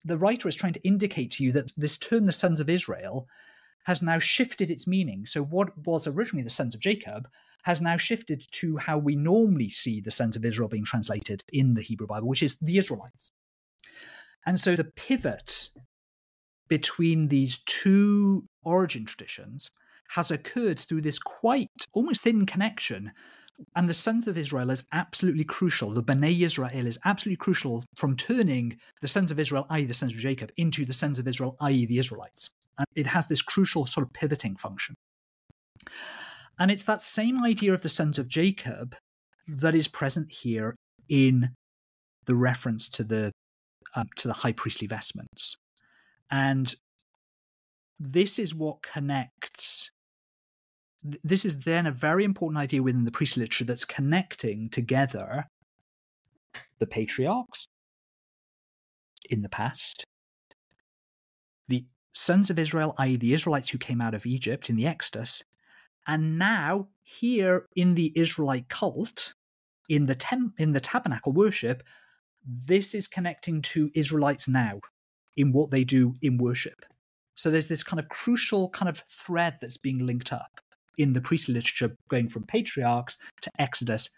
the writer is trying to indicate to you that this term, the sons of Israel, has now shifted its meaning. So what was originally the sons of Jacob has now shifted to how we normally see the sons of Israel being translated in the Hebrew Bible, which is the Israelites. And so the pivot between these two origin traditions has occurred through this quite almost thin connection. And the sons of Israel is absolutely crucial. The Bnei Israel is absolutely crucial from turning the sons of Israel, i.e. the sons of Jacob, into the sons of Israel, i.e. the Israelites. And it has this crucial sort of pivoting function. And it's that same idea of the sons of Jacob that is present here in the reference to the high priestly vestments. And this is what connects. This is then a very important idea within the priestly literature that's connecting together the patriarchs in the past, the sons of Israel, i.e. the Israelites who came out of Egypt in the Exodus, and now here in the Israelite cult, in the tabernacle worship, this is connecting to Israelites now in what they do in worship. So there's this kind of crucial kind of thread that's being linked up in the priestly literature, going from patriarchs to Exodus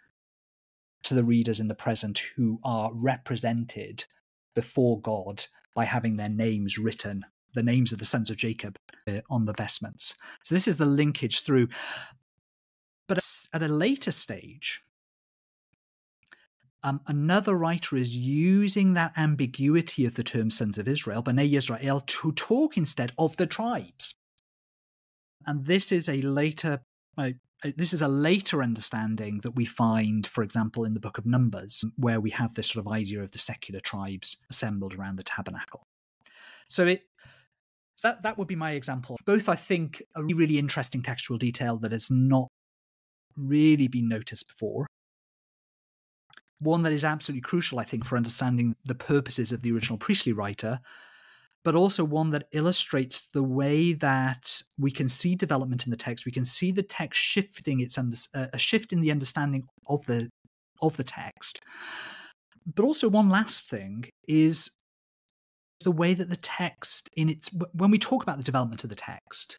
to the readers in the present who are represented before God by having their names written, the names of the sons of Jacob on the vestments. So this is the linkage through. But at a later stage, another writer is using that ambiguity of the term sons of Israel, Bnei Israel, to talk instead of the tribes. And this is a later understanding that we find, for example, in the book of Numbers, where we have this sort of idea of the secular tribes assembled around the tabernacle. So that would be my example. Both, I think, a really, really interesting textual detail that has not really been noticed before. One that is absolutely crucial, I think, for understanding the purposes of the original priestly writer, but also one that illustrates the way that we can see development in the text. We can see the text shifting a shift in the understanding of the text. But also one last thing is the way that the text when we talk about the development of the text,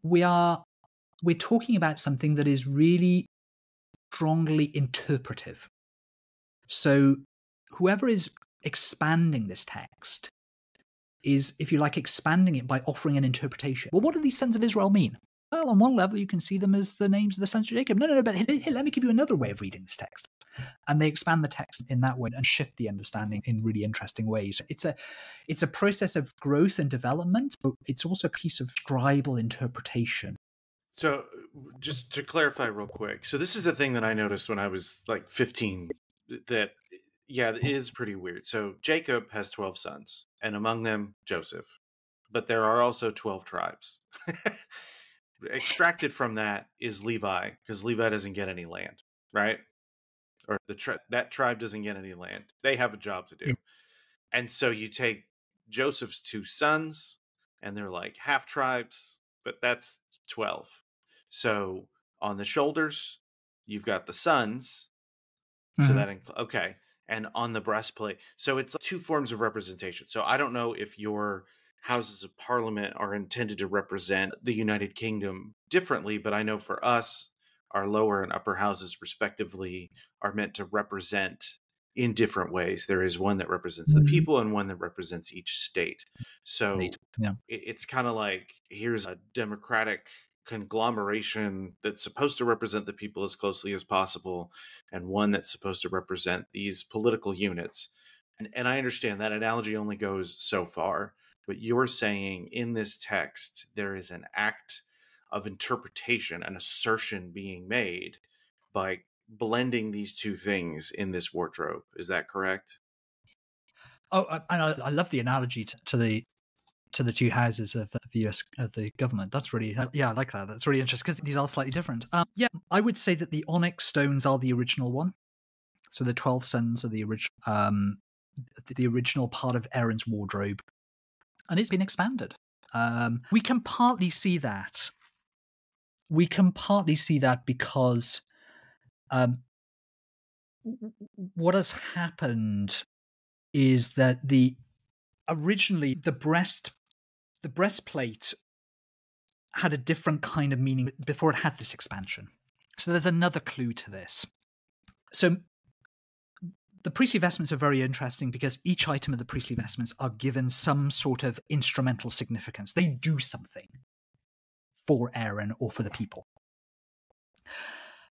we are we're talking about something that is really strongly interpretive. So whoever is expanding this text is, if you like, expanding it by offering an interpretation. Well, what do these sons of Israel mean? Well, on one level, you can see them as the names of the sons of Jacob. No, but here, let me give you another way of reading this text. And they expand the text in that way and shift the understanding in really interesting ways. It's a process of growth and development, but it's also a piece of scribal interpretation. So just to clarify real quick. So this is a thing that I noticed when I was like 15 that, yeah, it is pretty weird. So Jacob has 12 sons, and among them Joseph. But there are also 12 tribes. Extracted from that is Levi, because Levi doesn't get any land, right? Or that tribe doesn't get any land. They have a job to do. And so you take Joseph's 2 sons, and they're like half tribes, but that's 12. So on the shoulders, you've got the sons. So that okay. And on the breastplate. So it's 2 forms of representation. So I don't know if your Houses of Parliament are intended to represent the United Kingdom differently, but I know for us, our lower and upper houses respectively are meant to represent in different ways. There is one that represents the people and one that represents each state. So it's kind of like, here's a democratic conglomeration that's supposed to represent the people as closely as possible, and one that's supposed to represent these political units. And I understand that analogy only goes so far, but you're saying in this text there is an act of interpretation, an assertion being made by blending these 2 things in this wardrobe. Is that correct? Oh, I love the analogy to the 2 houses of the US, of the government. That's really, I like that. That's really interesting because these are slightly different. I would say that the onyx stones are the original one. So the 12 sons are the original part of Aaron's wardrobe, and it's been expanded. We can partly see that. Because what has happened is that originally the breastplate had a different kind of meaning before it had this expansion. So there's another clue to this. So the priestly vestments are very interesting because each item of the priestly vestments are given some sort of instrumental significance. They do something for Aaron or for the people.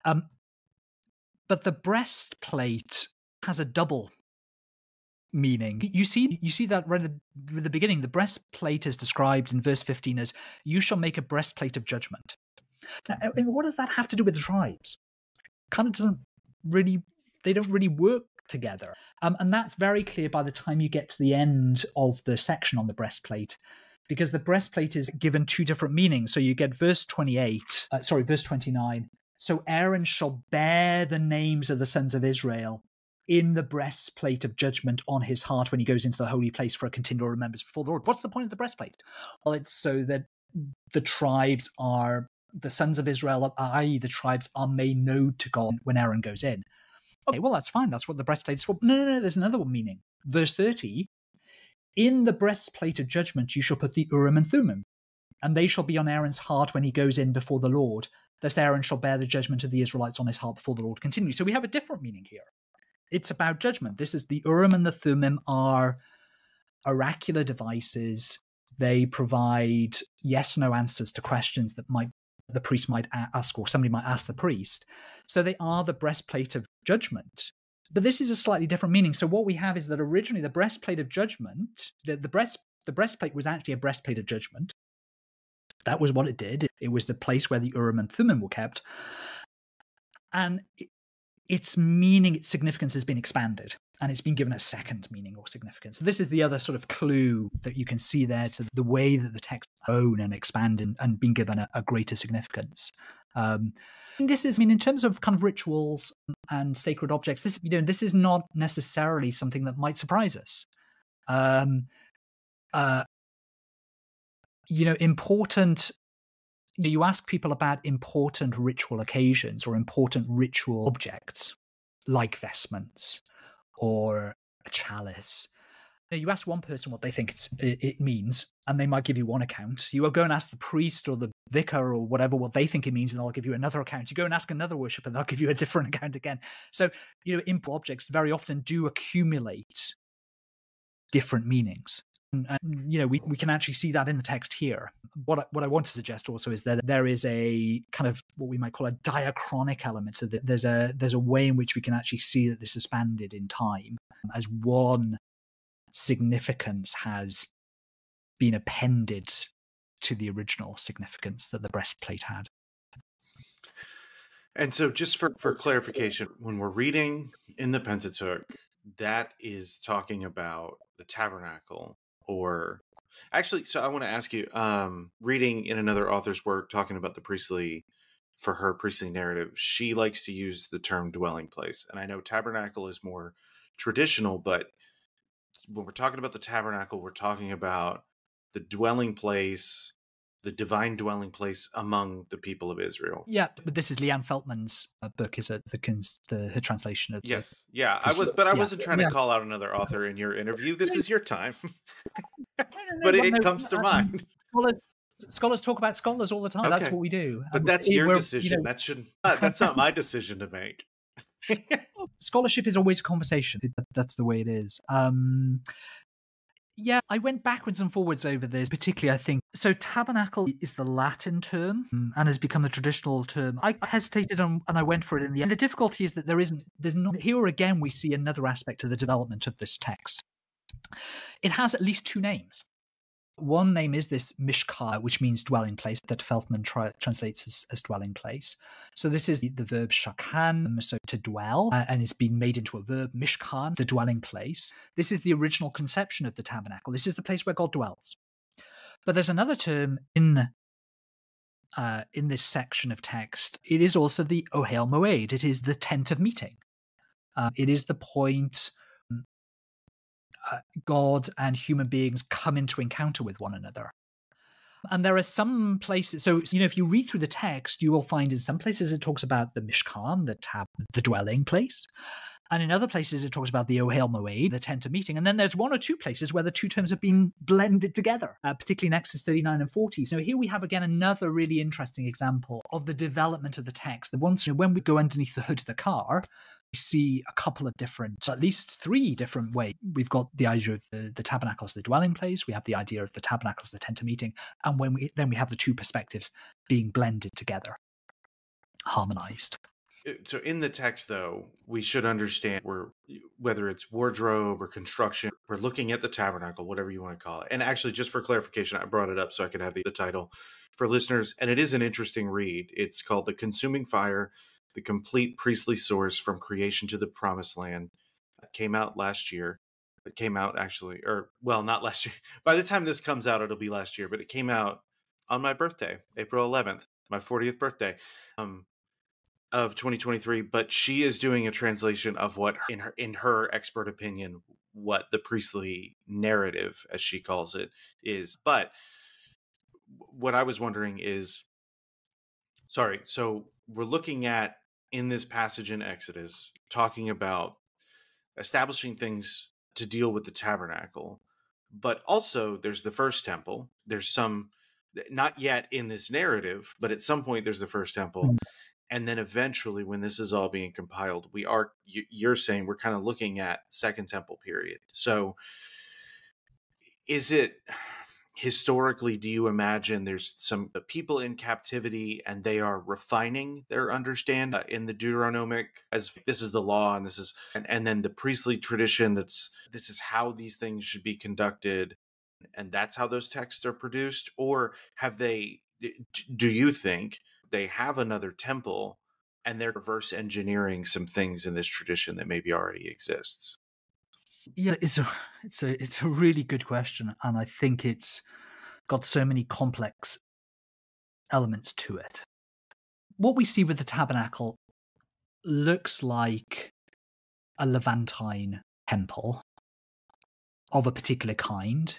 But the breastplate has a double meaning. You see that right at the beginning. The breastplate is described in verse 15 as, "You shall make a breastplate of judgment." Now, what does that have to do with the tribes? Kind of doesn't really. They don't really work together, and that's very clear by the time you get to the end of the section on the breastplate, because the breastplate is given 2 different meanings. So you get verse 29. "So Aaron shall bear the names of the sons of Israel in the breastplate of judgment on his heart when he goes into the holy place for a continual remembrance before the Lord." What's the point of the breastplate? Well, it's so that the tribes are, the sons of Israel, i.e. the tribes, are made known to God when Aaron goes in. Okay, well, that's fine. That's what the breastplate is for. No, there's another meaning. Verse 30, "In the breastplate of judgment you shall put the Urim and Thummim, and they shall be on Aaron's heart when he goes in before the Lord. Thus Aaron shall bear the judgment of the Israelites on his heart before the Lord continually." So we have a different meaning here. It's about judgment. This is the Urim and the Thummim are oracular devices. They provide yes/no answers to questions that the priest might ask, or somebody might ask the priest. So they are the breastplate of judgment. But this is a slightly different meaning. So what we have is that originally the breastplate of judgment, the breastplate was actually a breastplate of judgment. That was what it did. It was the place where the Urim and Thummim were kept. And its meaning, its significance has been expanded, and it's been given a second meaning or significance. So this is the other sort of clue that you can see there to the way that the text grown and expanded and been given a greater significance. This is, in terms of kind of rituals and sacred objects, this is not necessarily something that might surprise us. Important. You ask people about important ritual occasions or important ritual objects, like vestments or a chalice, You ask one person what they think it means, and they might give you one account. You will go and ask the priest or the vicar or whatever what they think it means, and they'll give you another account. You go and ask another worshipper, and they'll give you a different account again. So, import objects very often do accumulate different meanings. And we can actually see that in the text here. What I want to suggest also is that there is a kind of what we might call a diachronic element. So that there's a way in which we can actually see that this is expanded in time as one significance has been appended to the original significance that the breastplate had. And so just for clarification, when we're reading in the Pentateuch, that is talking about the tabernacle, or actually, so I want to ask you, reading in another author's work talking about the priestly narrative, she likes to use the term dwelling place. And I know tabernacle is more traditional, but when we're talking about the tabernacle, we're talking about the dwelling place, the divine dwelling place among the people of Israel. Yeah, but this is Leanne Feltman's book, is it? Her translation of yes, yeah. I wasn't trying to call out another author in your interview. This is your time, but it comes to mind. Scholars talk about scholars all the time. Okay. That's what we do. But that's your decision. That's not my decision to make. Scholarship is always a conversation. That's the way it is. Yeah, I went backwards and forwards over this, particularly, I think. So tabernacle is the Latin term and has become the traditional term. I hesitated and I went for it in the end. The difficulty is that there's not, here again, we see another aspect of the development of this text. It has at least two names. One name is this mishkan, which means dwelling place, that Feltman translates as dwelling place. So this is the verb shakan, so to dwell, and it's been made into a verb, mishkan, the dwelling place. This is the original conception of the tabernacle. This is the place where God dwells. But there's another term in this section of text. It is also the Ohel Moed. It is the tent of meeting. It is the point God and human beings come into encounter with one another. And there are some places, so if you read through the text, you will find in some places it talks about the Mishkan, the dwelling place. And in other places it talks about the Ohel Moed, the tent of meeting. And then there's one or two places where the two terms have been blended together, particularly in Exodus 39 and 40. So here we have again another really interesting example of the development of the text. When we go underneath the hood of the car, we see a couple of different, at least three different ways. We've got the idea of the tabernacle as the dwelling place. We have the idea of the tabernacle as the tent of meeting. And then we have the two perspectives being blended together, harmonized. So in the text, though, we should understand whether it's wardrobe or construction, we're looking at the tabernacle, whatever you want to call it. And actually, just for clarification, I brought it up so I could have the title for listeners. And it is an interesting read. It's called The Consuming Fire, the Complete Priestly Source from Creation to the Promised Land. It came out last year. It came out actually, not last year. By the time this comes out, it'll be last year. But it came out on my birthday, April 11th, my 40th birthday. Of 2023, but she is doing a translation of what, in her expert opinion, what the priestly narrative, as she calls it, is. But what I was wondering is, so we're looking at, in this passage in Exodus, talking about establishing things to deal with the tabernacle, but also there's the first temple. There's some, not yet in this narrative, but at some point there's the first temple. And then eventually, when this is all being compiled, you're saying we're kind of looking at Second Temple period. So is it historically, do you imagine there's some people in captivity and they are refining their understanding in the Deuteronomic, as this is the law and this is, and then the priestly tradition, this is how these things should be conducted, and that's how those texts are produced? Or do you think they have another temple and they're reverse engineering some things in this tradition that maybe already exists? Yeah, it's a really good question, and I think it's got so many complex elements to it. What we see with the tabernacle looks like a Levantine temple of a particular kind.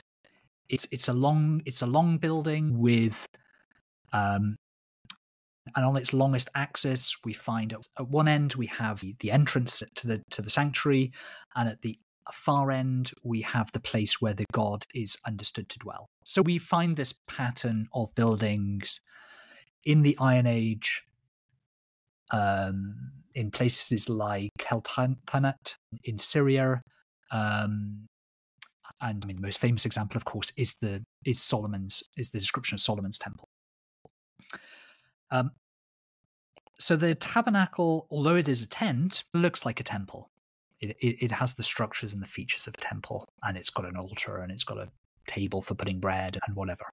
It's a long building with and on its longest axis, we find at one end we have the entrance to the sanctuary, and at the far end, we have the place where the god is understood to dwell. So we find this pattern of buildings in the Iron Age, in places like Tel Tanat in Syria, and I mean the most famous example, of course, is the description of Solomon's temple. So the tabernacle, although it is a tent, looks like a temple. It has the structures and the features of a temple, and it's got an altar, and it's got a table for putting bread and whatever.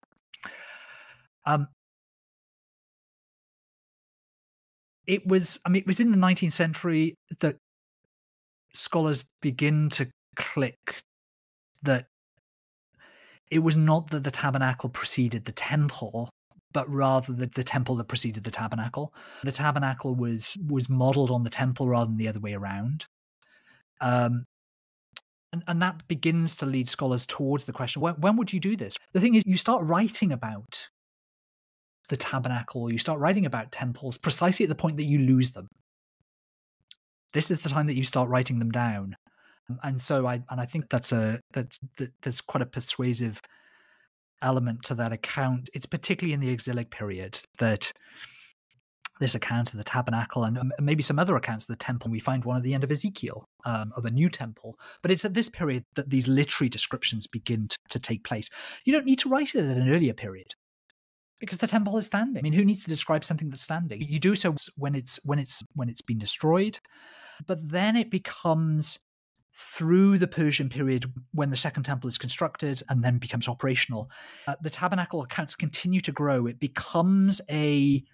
It was in the 19th century that scholars begin to click that it was not that the tabernacle preceded the temple, but rather the temple that preceded the tabernacle. The tabernacle was modeled on the temple rather than the other way around. And that begins to lead scholars towards the question, when would you do this? The thing is, you start writing about the tabernacle, you start writing about temples precisely at the point that you lose them. This is the time that you start writing them down. And so I think that's there's quite a persuasive element to that account. It's particularly in the exilic period that this account of the tabernacle and maybe some other accounts of the temple, we find one at the end of Ezekiel of a new temple. But it's at this period that these literary descriptions begin to take place. You don't need to write it at an earlier period because the temple is standing. I mean, who needs to describe something that's standing? You do so when it's been destroyed, but then it becomes through the Persian period when the second temple is constructed and then becomes operational. The tabernacle accounts continue to grow. It becomes a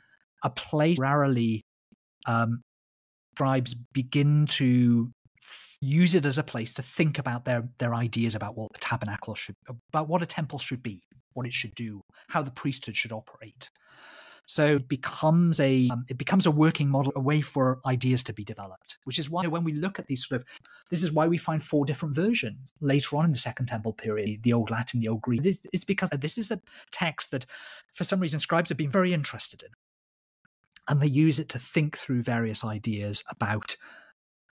place rarely tribes begin to use it as a place to think about their ideas about what the tabernacle about what a temple should be, what it should do, how the priesthood should operate. So it becomes a working model, a way for ideas to be developed, which is why when we look at these this is why we find 4 different versions later on in the Second Temple period, the Old Latin, the Old Greek. It's because this is a text that for some reason scribes have been very interested in. And they use it to think through various ideas about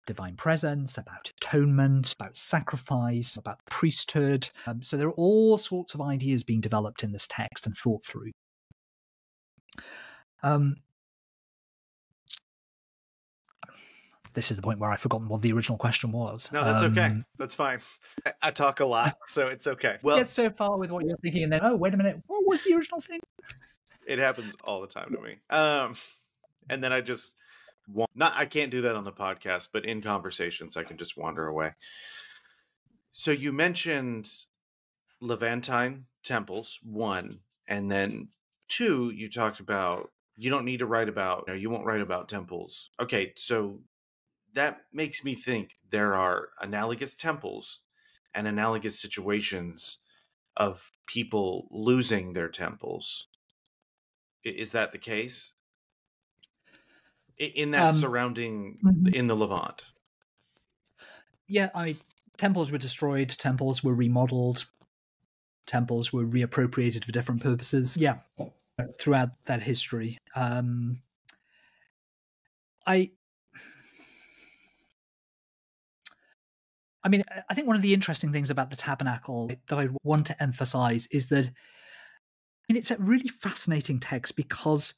divine presence, about atonement, about sacrifice, about priesthood. So there are all sorts of ideas being developed in this text and thought through. This is the point where I've forgotten what the original question was. No, that's okay. That's fine. I talk a lot, so it's okay. Well, get so far with what you're thinking, and then, oh, wait a minute, what was the original thing? It happens all the time to me. And then I just I can't do that on the podcast, but in conversations, I can just wander away. So you mentioned Levantine temples, 1, and then 2, you talked about you don't need to write about, you won't write about temples. Okay, so that makes me think there are analogous temples and analogous situations of people losing their temples. Is that the case? In that surrounding, in the Levant? Yeah, temples were destroyed, temples were remodeled, temples were reappropriated for different purposes. Yeah, throughout that history. I mean, I think one of the interesting things about the tabernacle that I want to emphasize is that it's a really fascinating text because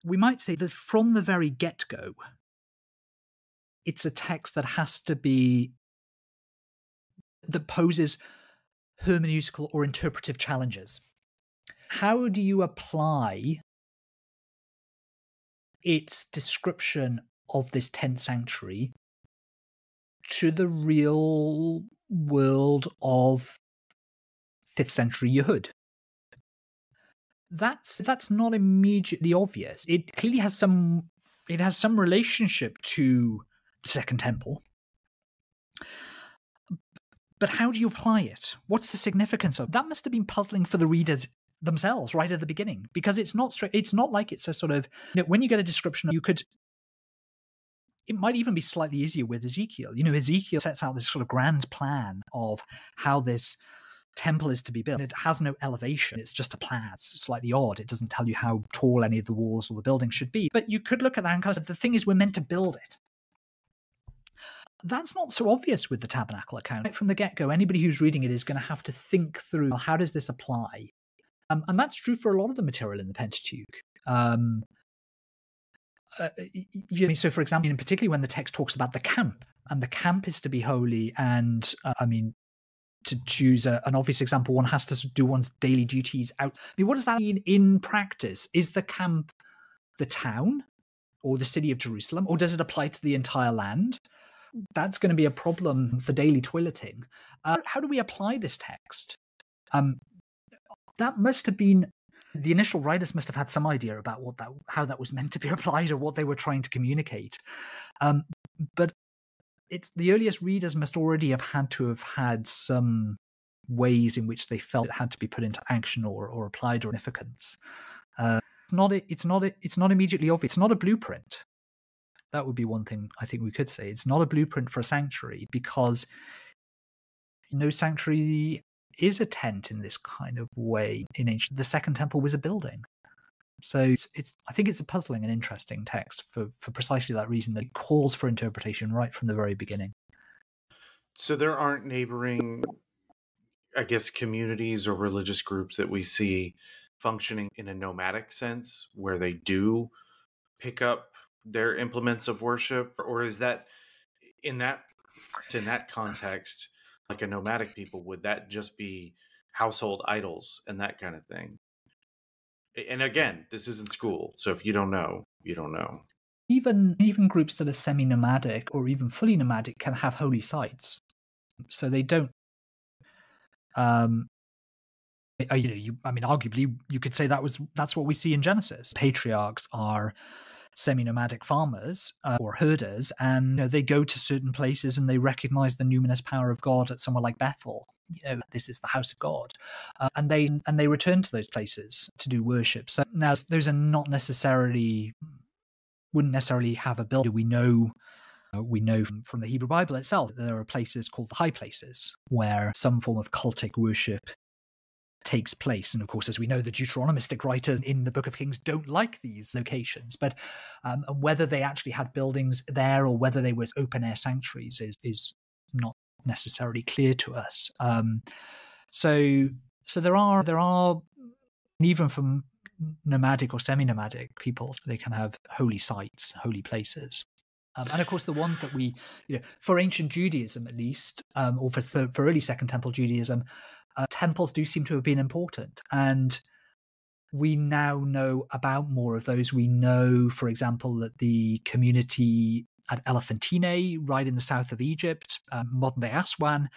we might say that from the very get-go, it's a text that poses hermeneutical or interpretive challenges. How do you apply its description of this tent sanctuary to the real world of 5th century Yehud? That's not immediately obvious. It clearly has some relationship to the Second Temple. But how do you apply it? What's the significance of that? Must have been puzzling for the readers themselves right at the beginning, because it's not like it's a sort of, when you get a description, it might even be slightly easier with Ezekiel. Ezekiel sets out this sort of grand plan of how this temple is to be built. It has no elevation. It's just a plan. It's slightly odd. It doesn't tell you how tall any of the walls or the building should be. But you could look at that and kind of say, the thing is, we're meant to build it. That's not so obvious with the Tabernacle account. Right from the get-go, anybody who's reading it is going to have to think through, how does this apply? And that's true for a lot of the material in the Pentateuch. So, for example, particularly when the text talks about the camp, and the camp is to be holy, and to choose an obvious example, one has to do one's daily duties out. What does that mean in practice? Is the camp the town or the city of Jerusalem, or does it apply to the entire land? That's going to be a problem for daily toileting. How do we apply this text? That must have been, the initial writers must have had some idea about how that was meant to be applied or what they were trying to communicate. But it's the earliest readers must already have had some ways in which they felt it had to be put into action or applied or significance. It's not immediately obvious. It's not a blueprint. That would be one thing I think we could say. It's not a blueprint for a sanctuary, because no sanctuary is a tent in this kind of way. In ancient, the Second Temple was a building. So I think it's a puzzling and interesting text for precisely that reason, that it calls for interpretation right from the very beginning. So there aren't neighboring, I guess, communities or religious groups that we see functioning in a nomadic sense where they do pick up their implements of worship, or is that in that context, like a nomadic people, would that just be household idols and that kind of thing? And again, this isn't school, so if you don't know, you don't know. Even groups that are semi-nomadic or even fully nomadic can have holy sites, so they don't. Arguably, you could say that's what we see in Genesis. Patriarchs are semi-nomadic farmers or herders, and they go to certain places and they recognize the numinous power of God at somewhere like Bethel. This is the house of God, and they return to those places to do worship. So now those are not necessarily, wouldn't necessarily have a builder. We know from the Hebrew Bible itself that there are places called the high places where some form of cultic worship takes place. And of course, as we know, the Deuteronomistic writers in the Book of Kings don't like these locations, but whether they actually had buildings there or whether they were open-air sanctuaries is not necessarily clear to us. So there are, even from nomadic or semi-nomadic peoples, they can have holy sites, holy places. And of course, the ones that we, for ancient Judaism at least, or for early Second Temple Judaism, temples do seem to have been important. And we now know about more of those. We know, for example, that the community at Elephantine, right in the south of Egypt, modern-day Aswan,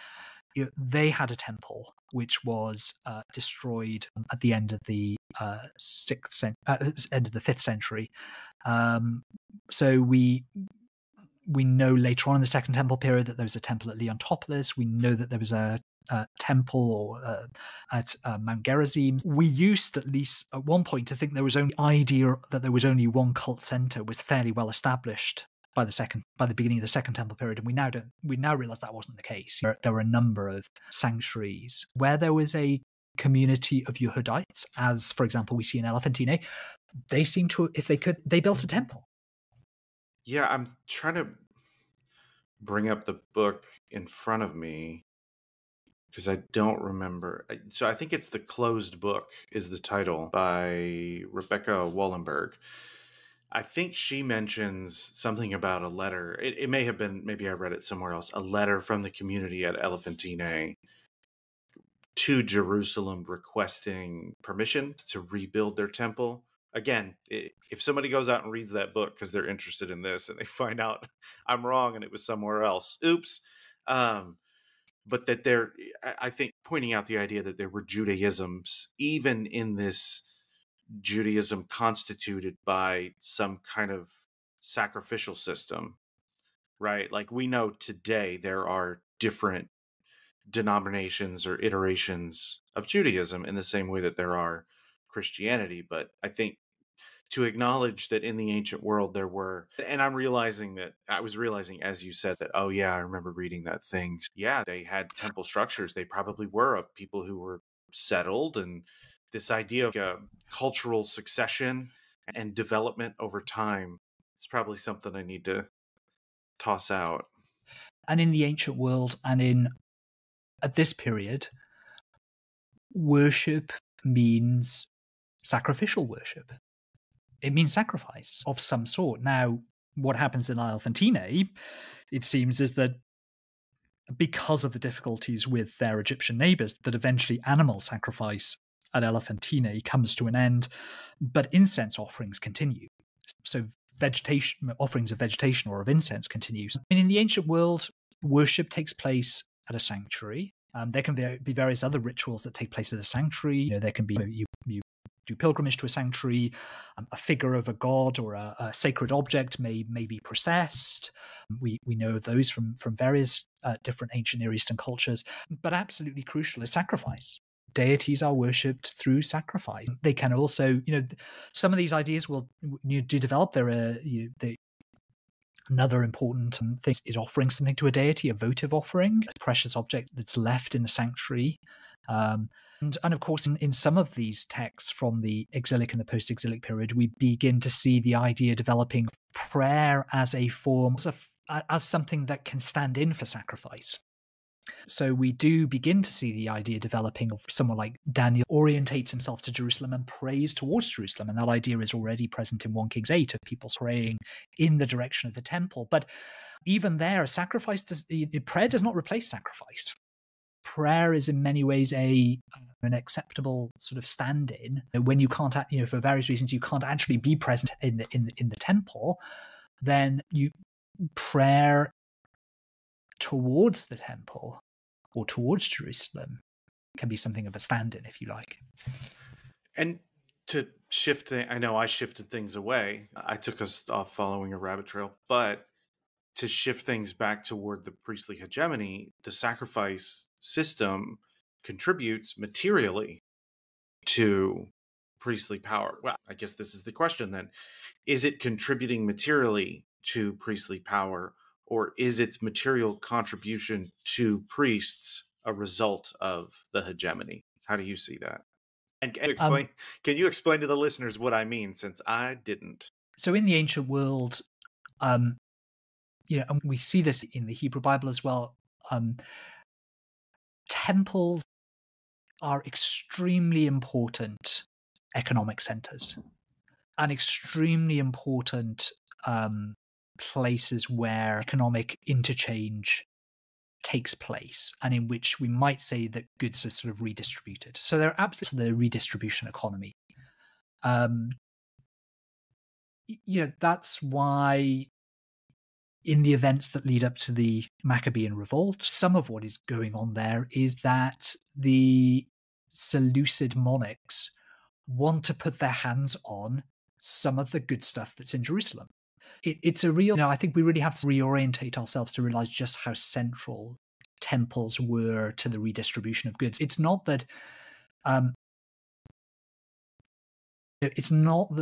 they had a temple which was destroyed at the end of the end of the 5th century. So we know later on in the Second Temple period that there was a temple at Leontopolis. We know that there was a temple at Mount Gerizim. We used, at least at one point, to think there was only idea that there was only one cult center was fairly well established by the beginning of the Second Temple period, and we now realize that wasn't the case. There were a number of sanctuaries where there was a community of Yehudites, as for example we see in Elephantine. They seem to, if they could, they built a temple. Yeah, I'm trying to bring up the book in front of me because I don't remember. So I think it's The Closed Book is the title, by Rebecca Wallenberg. I think she mentions something about a letter. It may have been, maybe I read it somewhere else, a letter from the community at Elephantine to Jerusalem requesting permission to rebuild their temple. Again, if somebody goes out and reads that book because they're interested in this and they find out I'm wrong and it was somewhere else, oops. But that I think, pointing out the idea that there were Judaisms, even in this Judaism constituted by some kind of sacrificial system, right? Like we know today there are different denominations or iterations of Judaism in the same way that there are Christianity. But I think to acknowledge that in the ancient world there were, and I was realizing as you said that, oh yeah, I remember reading that thing. Yeah, they had temple structures. They probably were of people who were settled, and this idea of cultural succession and development over time is probably something I need to toss out. And in the ancient world and at this period, worship means sacrificial worship. It means sacrifice of some sort. Now, what happens in Elephantine, it seems, is that because of the difficulties with their Egyptian neighbors, that eventually animal sacrifice at Elephantine comes to an end, but incense offerings continue. So offerings of vegetation or of incense continues. And in the ancient world, worship takes place at a sanctuary. There can be various other rituals that take place at a sanctuary. There can be you do pilgrimage to a sanctuary. A figure of a god or a sacred object may be processed. We know of those from various different ancient Near Eastern cultures. But absolutely crucial is sacrifice. Deities are worshipped through sacrifice. They can also, some of these ideas will do develop. Another important thing is offering something to a deity, a votive offering, a precious object that's left in the sanctuary. And of course, in some of these texts from the exilic and the post-exilic period, we begin to see the idea developing prayer as a form, as something that can stand in for sacrifice. So we do begin to see the idea developing of someone like Daniel orientates himself to Jerusalem and prays towards Jerusalem. And that idea is already present in 1 Kings 8 of people praying in the direction of the temple. But even there, prayer does not replace sacrifice. Prayer is in many ways an acceptable sort of stand-in. When you can't, for various reasons, you can't actually be present in the temple, then prayer towards the temple or towards Jerusalem can be something of a stand-in, if you like. And to shift, I know I shifted things away. I took us off following a rabbit trail, but to shift things back toward the priestly hegemony, the sacrifice system contributes materially to priestly power. Well, I guess this is the question then. Is it contributing materially to priestly power, or is its material contribution to priests a result of the hegemony? How do you see that? And can you explain to the listeners what I mean, since I didn't? So in the ancient world, and we see this in the Hebrew Bible as well, temples are extremely important economic centers and extremely important places where economic interchange takes place, and in which we might say that goods are sort of redistributed. So they're absolutely the redistribution economy. That's why in the events that lead up to the Maccabean revolt, some of what is going on there is that the Seleucid monarchs want to put their hands on some of the good stuff that's in Jerusalem. It's a real, I think we really have to reorientate ourselves to realize just how central temples were to the redistribution of goods. It's not that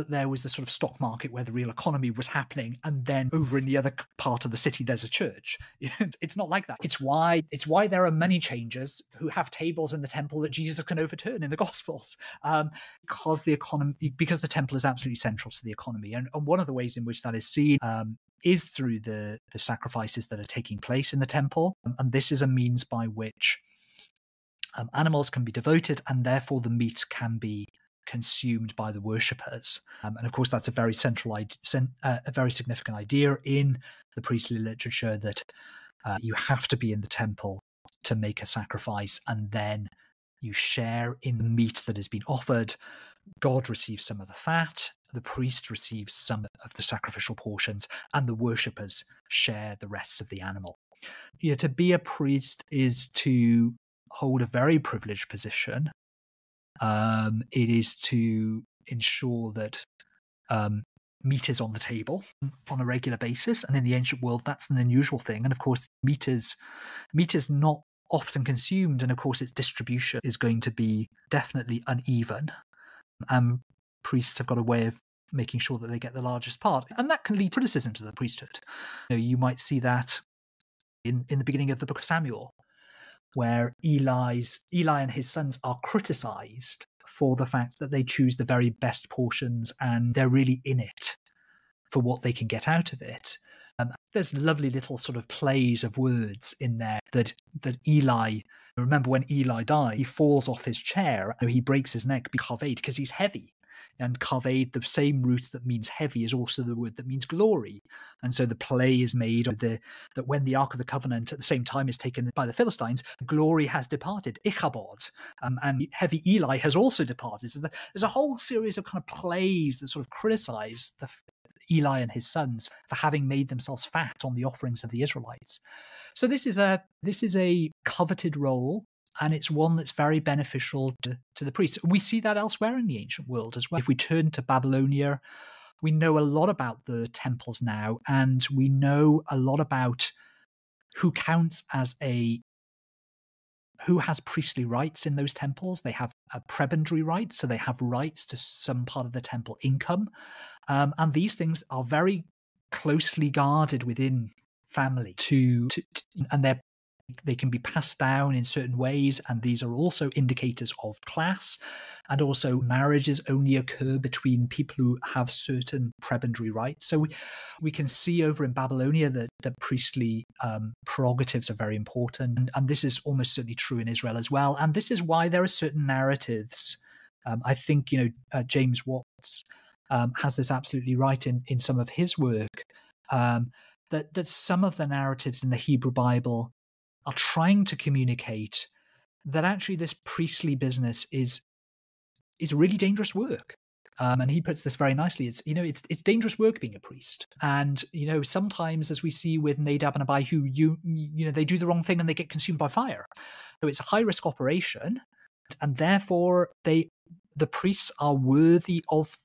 there was a sort of stock market where the real economy was happening, and then over in the other part of the city there's a church. It's not like that. It's why there are money changers who have tables in the temple that Jesus can overturn in the Gospels, because the temple is absolutely central to the economy. And one of the ways in which that is seen is through the sacrifices that are taking place in the temple, and this is a means by which animals can be devoted, and therefore the meat can be consumed by the worshippers. And of course, that's a very a very significant idea in the priestly literature, that you have to be in the temple to make a sacrifice, and then you share in the meat that has been offered. God receives some of the fat, the priest receives some of the sacrificial portions, and the worshippers share the rest of the animal. To be a priest is to hold a very privileged position. It is to ensure that meat is on the table on a regular basis, and in the ancient world that's an unusual thing. And of course, meat is not often consumed, and of course its distribution is going to be definitely uneven. Priests have got a way of making sure that they get the largest part, and that can lead to criticism to the priesthood. You might see that in the beginning of the book of Samuel, where Eli and his sons are criticized for the fact that they choose the very best portions, and they're really in it for what they can get out of it. There's lovely little sort of plays of words in there that Eli, remember when Eli died, he falls off his chair, he breaks his neck because he's heavy. And kaved, the same root that means heavy, is also the word that means glory. And so the play is made of that when the Ark of the Covenant at the same time is taken by the Philistines, glory has departed, Ichabod, and heavy Eli has also departed. So there's a whole series of kind of plays that sort of criticize Eli and his sons for having made themselves fat on the offerings of the Israelites. So this is a coveted role, and it's one that's very beneficial to the priests. We see that elsewhere in the ancient world as well. If we turn to Babylonia, we know a lot about the temples now, and we know a lot about who has priestly rights in those temples. They have a prebendary right, so they have rights to some part of the temple income. And these things are very closely guarded within family and they can be passed down in certain ways, and these are also indicators of class. And also marriages only occur between people who have certain prebendary rights. So we can see over in Babylonia that the priestly prerogatives are very important, and this is almost certainly true in Israel as well. And this is why there are certain narratives. I think James Watts has this absolutely right in some of his work, that some of the narratives in the Hebrew Bible are trying to communicate that actually this priestly business is really dangerous work. And he puts this very nicely. It's dangerous work being a priest. And, sometimes, as we see with Nadab and Abihu, they do the wrong thing and they get consumed by fire. So it's a high risk operation, and therefore the priests are worthy of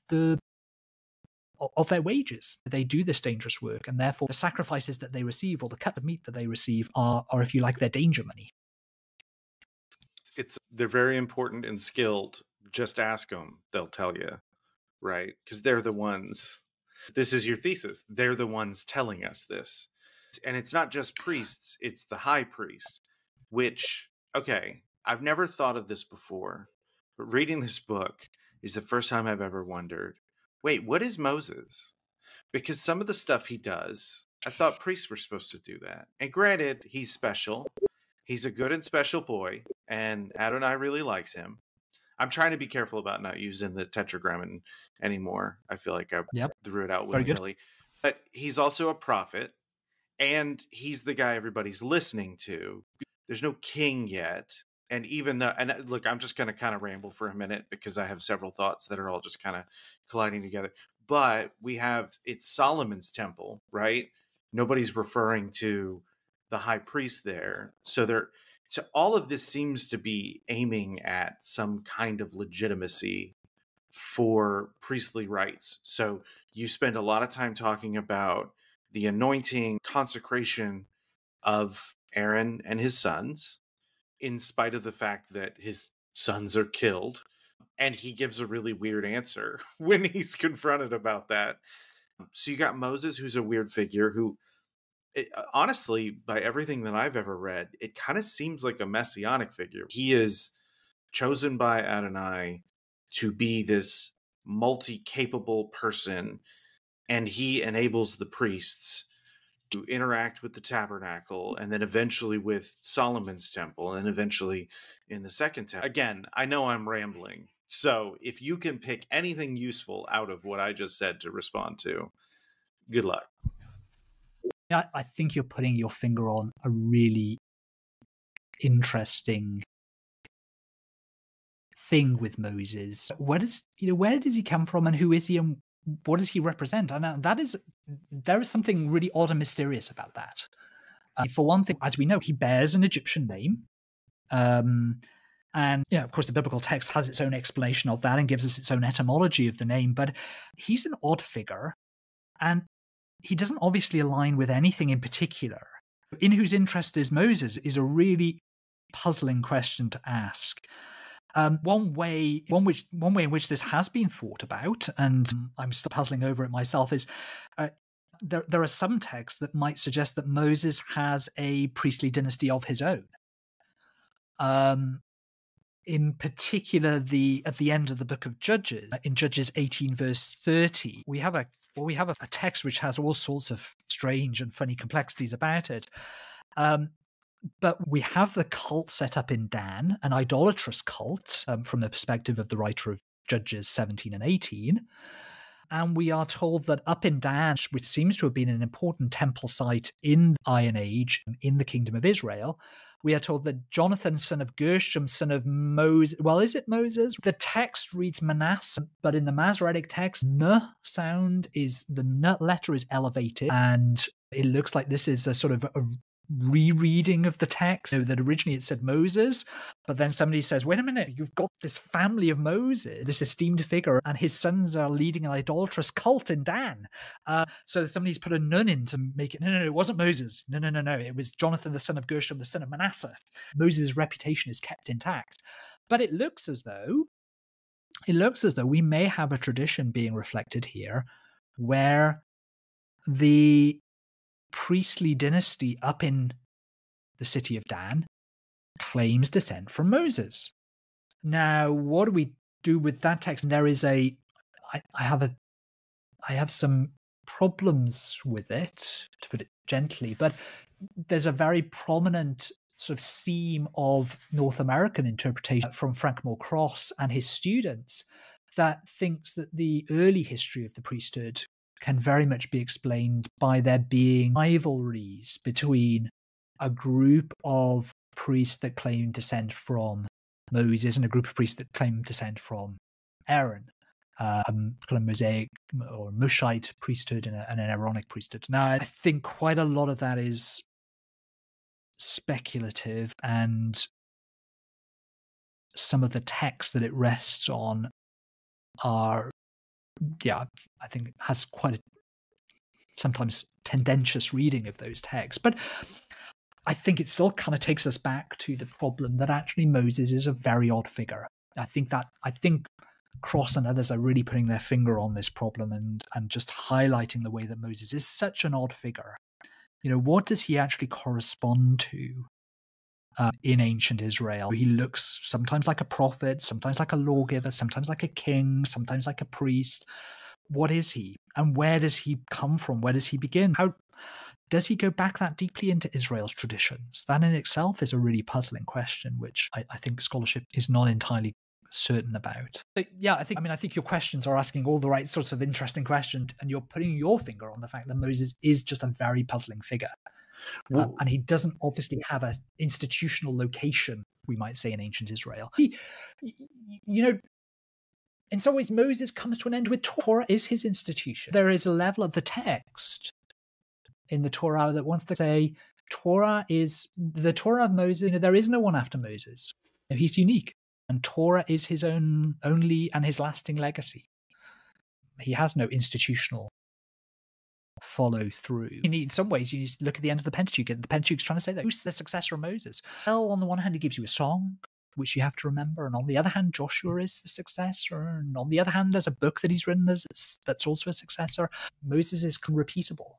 their wages. They do this dangerous work, and therefore the sacrifices that they receive, or the cut of meat that they receive, are, if you like, their danger money. They're very important and skilled. Just ask them; they'll tell you, right? Because they're the ones. This is your thesis. They're the ones telling us this, and it's not just priests; it's the high priest. Which, okay, I've never thought of this before, but reading this book is the first time I've ever wondered, wait, what is Moses? Because some of the stuff he does, I thought priests were supposed to do that. And granted, he's special. He's a good and special boy, and Adonai really likes him. I'm trying to be careful about not using the tetragrammaton anymore. I feel like I threw it out willy-nilly. But he's also a prophet, and he's the guy everybody's listening to. There's no king yet. And look, I'm just going to kind of ramble for a minute because I have several thoughts that are all just kind of colliding together. But it's Solomon's temple, right? Nobody's referring to the high priest there. So all of this seems to be aiming at some kind of legitimacy for priestly rights. So you spend a lot of time talking about the anointing, consecration of Aaron and his sons, in spite of the fact that his sons are killed. And he gives a really weird answer when he's confronted about that. So you got Moses, who's a weird figure who, honestly, by everything that I've ever read, it kind of seems like a messianic figure. He is chosen by Adonai to be this multi-capable person, and he enables the priests to interact with the tabernacle, and then eventually with Solomon's temple, and eventually in the second temple. Again, I know I'm rambling, so if you can pick anything useful out of what I just said to respond to, good luck. Yeah, I think you're putting your finger on a really interesting thing with Moses. Where does he come from, and who is he, and what does he represent? And there is something really odd and mysterious about that. For one thing, as we know, he bears an Egyptian name. And of course, the biblical text has its own explanation of that and gives us its own etymology of the name. But he's an odd figure, and he doesn't obviously align with anything in particular. In whose interest is Moses is a really puzzling question to ask. One way in which this has been thought about, and I'm still puzzling over it myself, is there are some texts that might suggest that Moses has a priestly dynasty of his own. In particular, at the end of the book of Judges, in Judges 18 verse 30, we have a text which has all sorts of strange and funny complexities about it. But we have the cult set up in Dan, an idolatrous cult, from the perspective of the writer of Judges 17 and 18. And we are told that up in Dan, which seems to have been an important temple site in the Iron Age, in the Kingdom of Israel, we are told that Jonathan, son of Gershom, son of Moses, well, is it Moses? The text reads Manasseh, but in the Masoretic text, N sound is, the N letter is elevated, and it looks like this is a sort of a rereading of the text. So that originally it said Moses, but then somebody says, wait a minute, you've got this family of Moses, this esteemed figure, and his sons are leading an idolatrous cult in Dan. So somebody's put a nun in to make it, no, it wasn't Moses. No, it was Jonathan, the son of Gershom, the son of Manasseh. Moses' reputation is kept intact. But it looks as though we may have a tradition being reflected here where the priestly dynasty up in the city of Dan claims descent from Moses. Now, what do we do with that text? There is I have some problems with it, to put it gently, but there's a very prominent sort of theme of North American interpretation from Frank Moore Cross and his students that thinks that the early history of the priesthood can very much be explained by there being rivalries between a group of priests that claim descent from Moses and a group of priests that claim descent from Aaron, kind of Mosaic or Mushite priesthood and an Aaronic priesthood. Now, I think quite a lot of that is speculative, and some of the texts that it rests on are, I think has quite a sometimes tendentious reading of those texts. But I think it still kind of takes us back to the problem that actually Moses is a very odd figure. I think Cross and others are really putting their finger on this problem and just highlighting the way that Moses is such an odd figure. What does he actually correspond to in ancient Israel? He looks sometimes like a prophet, sometimes like a lawgiver, sometimes like a king, sometimes like a priest. What is he? And where does he come from? Where does he begin? How does he go back that deeply into Israel's traditions? That in itself is a really puzzling question, which I think scholarship is not entirely certain about. But I think your questions are asking all the right sorts of interesting questions, and you're putting your finger on the fact that Moses is just a very puzzling figure. And he doesn't obviously have an institutional location, we might say, in ancient Israel. In some ways, Moses comes to an end with Torah is his institution. There is a level of the text in the Torah that wants to say Torah is the Torah of Moses. There is no one after Moses. He's unique. And Torah is his own only and his lasting legacy. He has no institutional follow through. In some ways, you look at the end of the Pentateuch, and the Pentateuch's trying to say that who's the successor of Moses? Well, on the one hand, he gives you a song, which you have to remember, and on the other hand, Joshua is the successor, and on the other hand, there's a book that he's written that's also a successor. Moses is repeatable.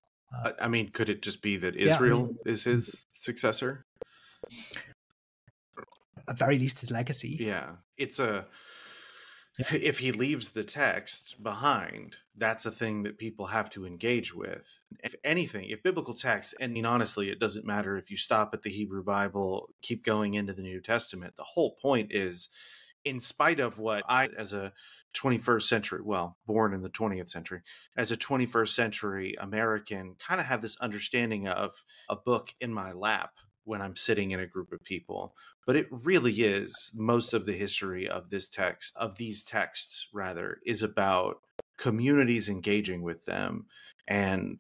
Could it just be that Israel is his successor? At very least, his legacy. Yeah, if he leaves the text behind, that's a thing that people have to engage with. If anything, if biblical text, and honestly, it doesn't matter if you stop at the Hebrew Bible, keep going into the New Testament. The whole point is, in spite of what I, as a 21st century, born in the 20th century, as a 21st century American, kind of have this understanding of a book in my lap when I'm sitting in a group of people. But it really is, most of the history of these texts, is about communities engaging with them. And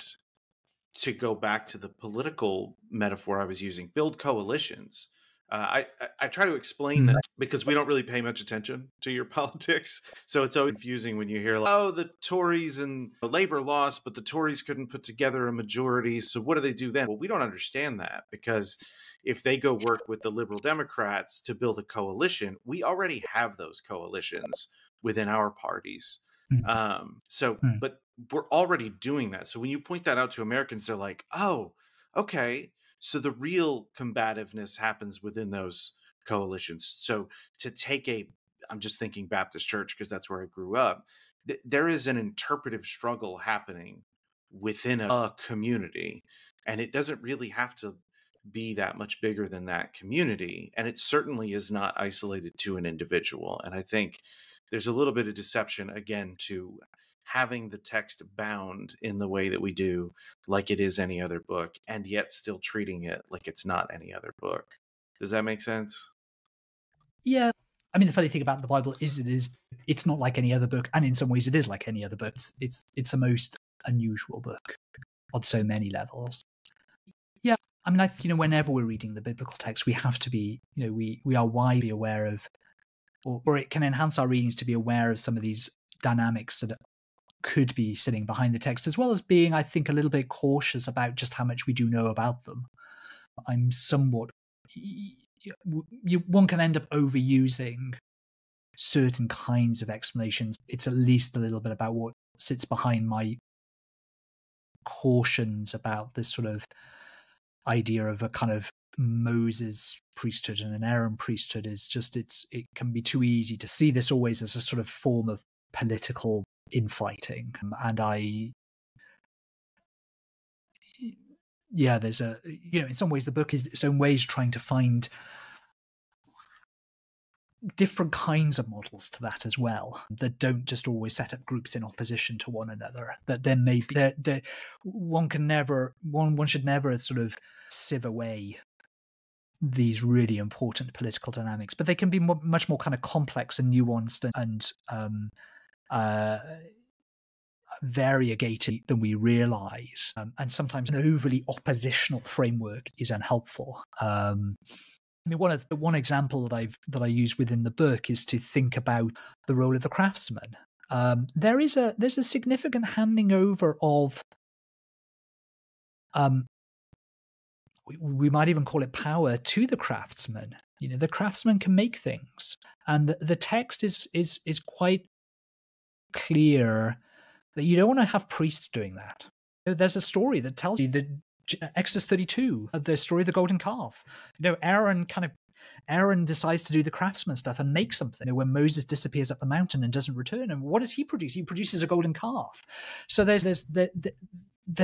to go back to the political metaphor I was using, build coalitions. I try to explain that because we don't really pay much attention to your politics. So it's so confusing when you hear, the Tories and Labor lost, but the Tories couldn't put together a majority. So what do they do then? Well, we don't understand that, because if they go work with the Liberal Democrats to build a coalition, we already have those coalitions within our parties. But we're already doing that. So when you point that out to Americans, they're like, oh, okay. So the real combativeness happens within those coalitions. So to take I'm just thinking Baptist church because that's where I grew up. There is an interpretive struggle happening within a community, and it doesn't really have to be that much bigger than that community. And it certainly is not isolated to an individual. And I think there's a little bit of deception, again, to having the text bound in the way that we do, like it is any other book, and yet still treating it like it's not any other book. Does that make sense? Yeah. I mean, the funny thing about the Bible is it's not like any other book, and in some ways it is like any other book. It's the most unusual book on so many levels. Yeah, I mean, whenever we're reading the biblical text, we have to be, we are widely aware of, or it can enhance our readings to be aware of some of these dynamics that could be sitting behind the text, as well as being, I think, a little bit cautious about just how much we do know about them. I'm somewhat, one can end up overusing certain kinds of explanations. It's at least a little bit about what sits behind my cautions about this sort of idea of a kind of Moses priesthood and an Aaron priesthood. Is just it can be too easy to see this always as a sort of form of political infighting, and there's in some ways the book is its own ways trying to find different kinds of models to that as well, that don't just always set up groups in opposition to one another. That there may be one should never sort of sieve away these really important political dynamics, but they can be much more kind of complex and nuanced and variegated than we realize, and sometimes an overly oppositional framework is unhelpful. I mean, one example that I use within the book is to think about the role of the craftsman. There's a significant handing over of, we might even call it power, to the craftsman. The craftsman can make things, and the text is quite clear that you don't want to have priests doing that. There's a story that tells you that Exodus 32, the story of the golden calf. Aaron decides to do the craftsman stuff and make something. When Moses disappears up the mountain and doesn't return, and what does he produce? He produces a golden calf. So there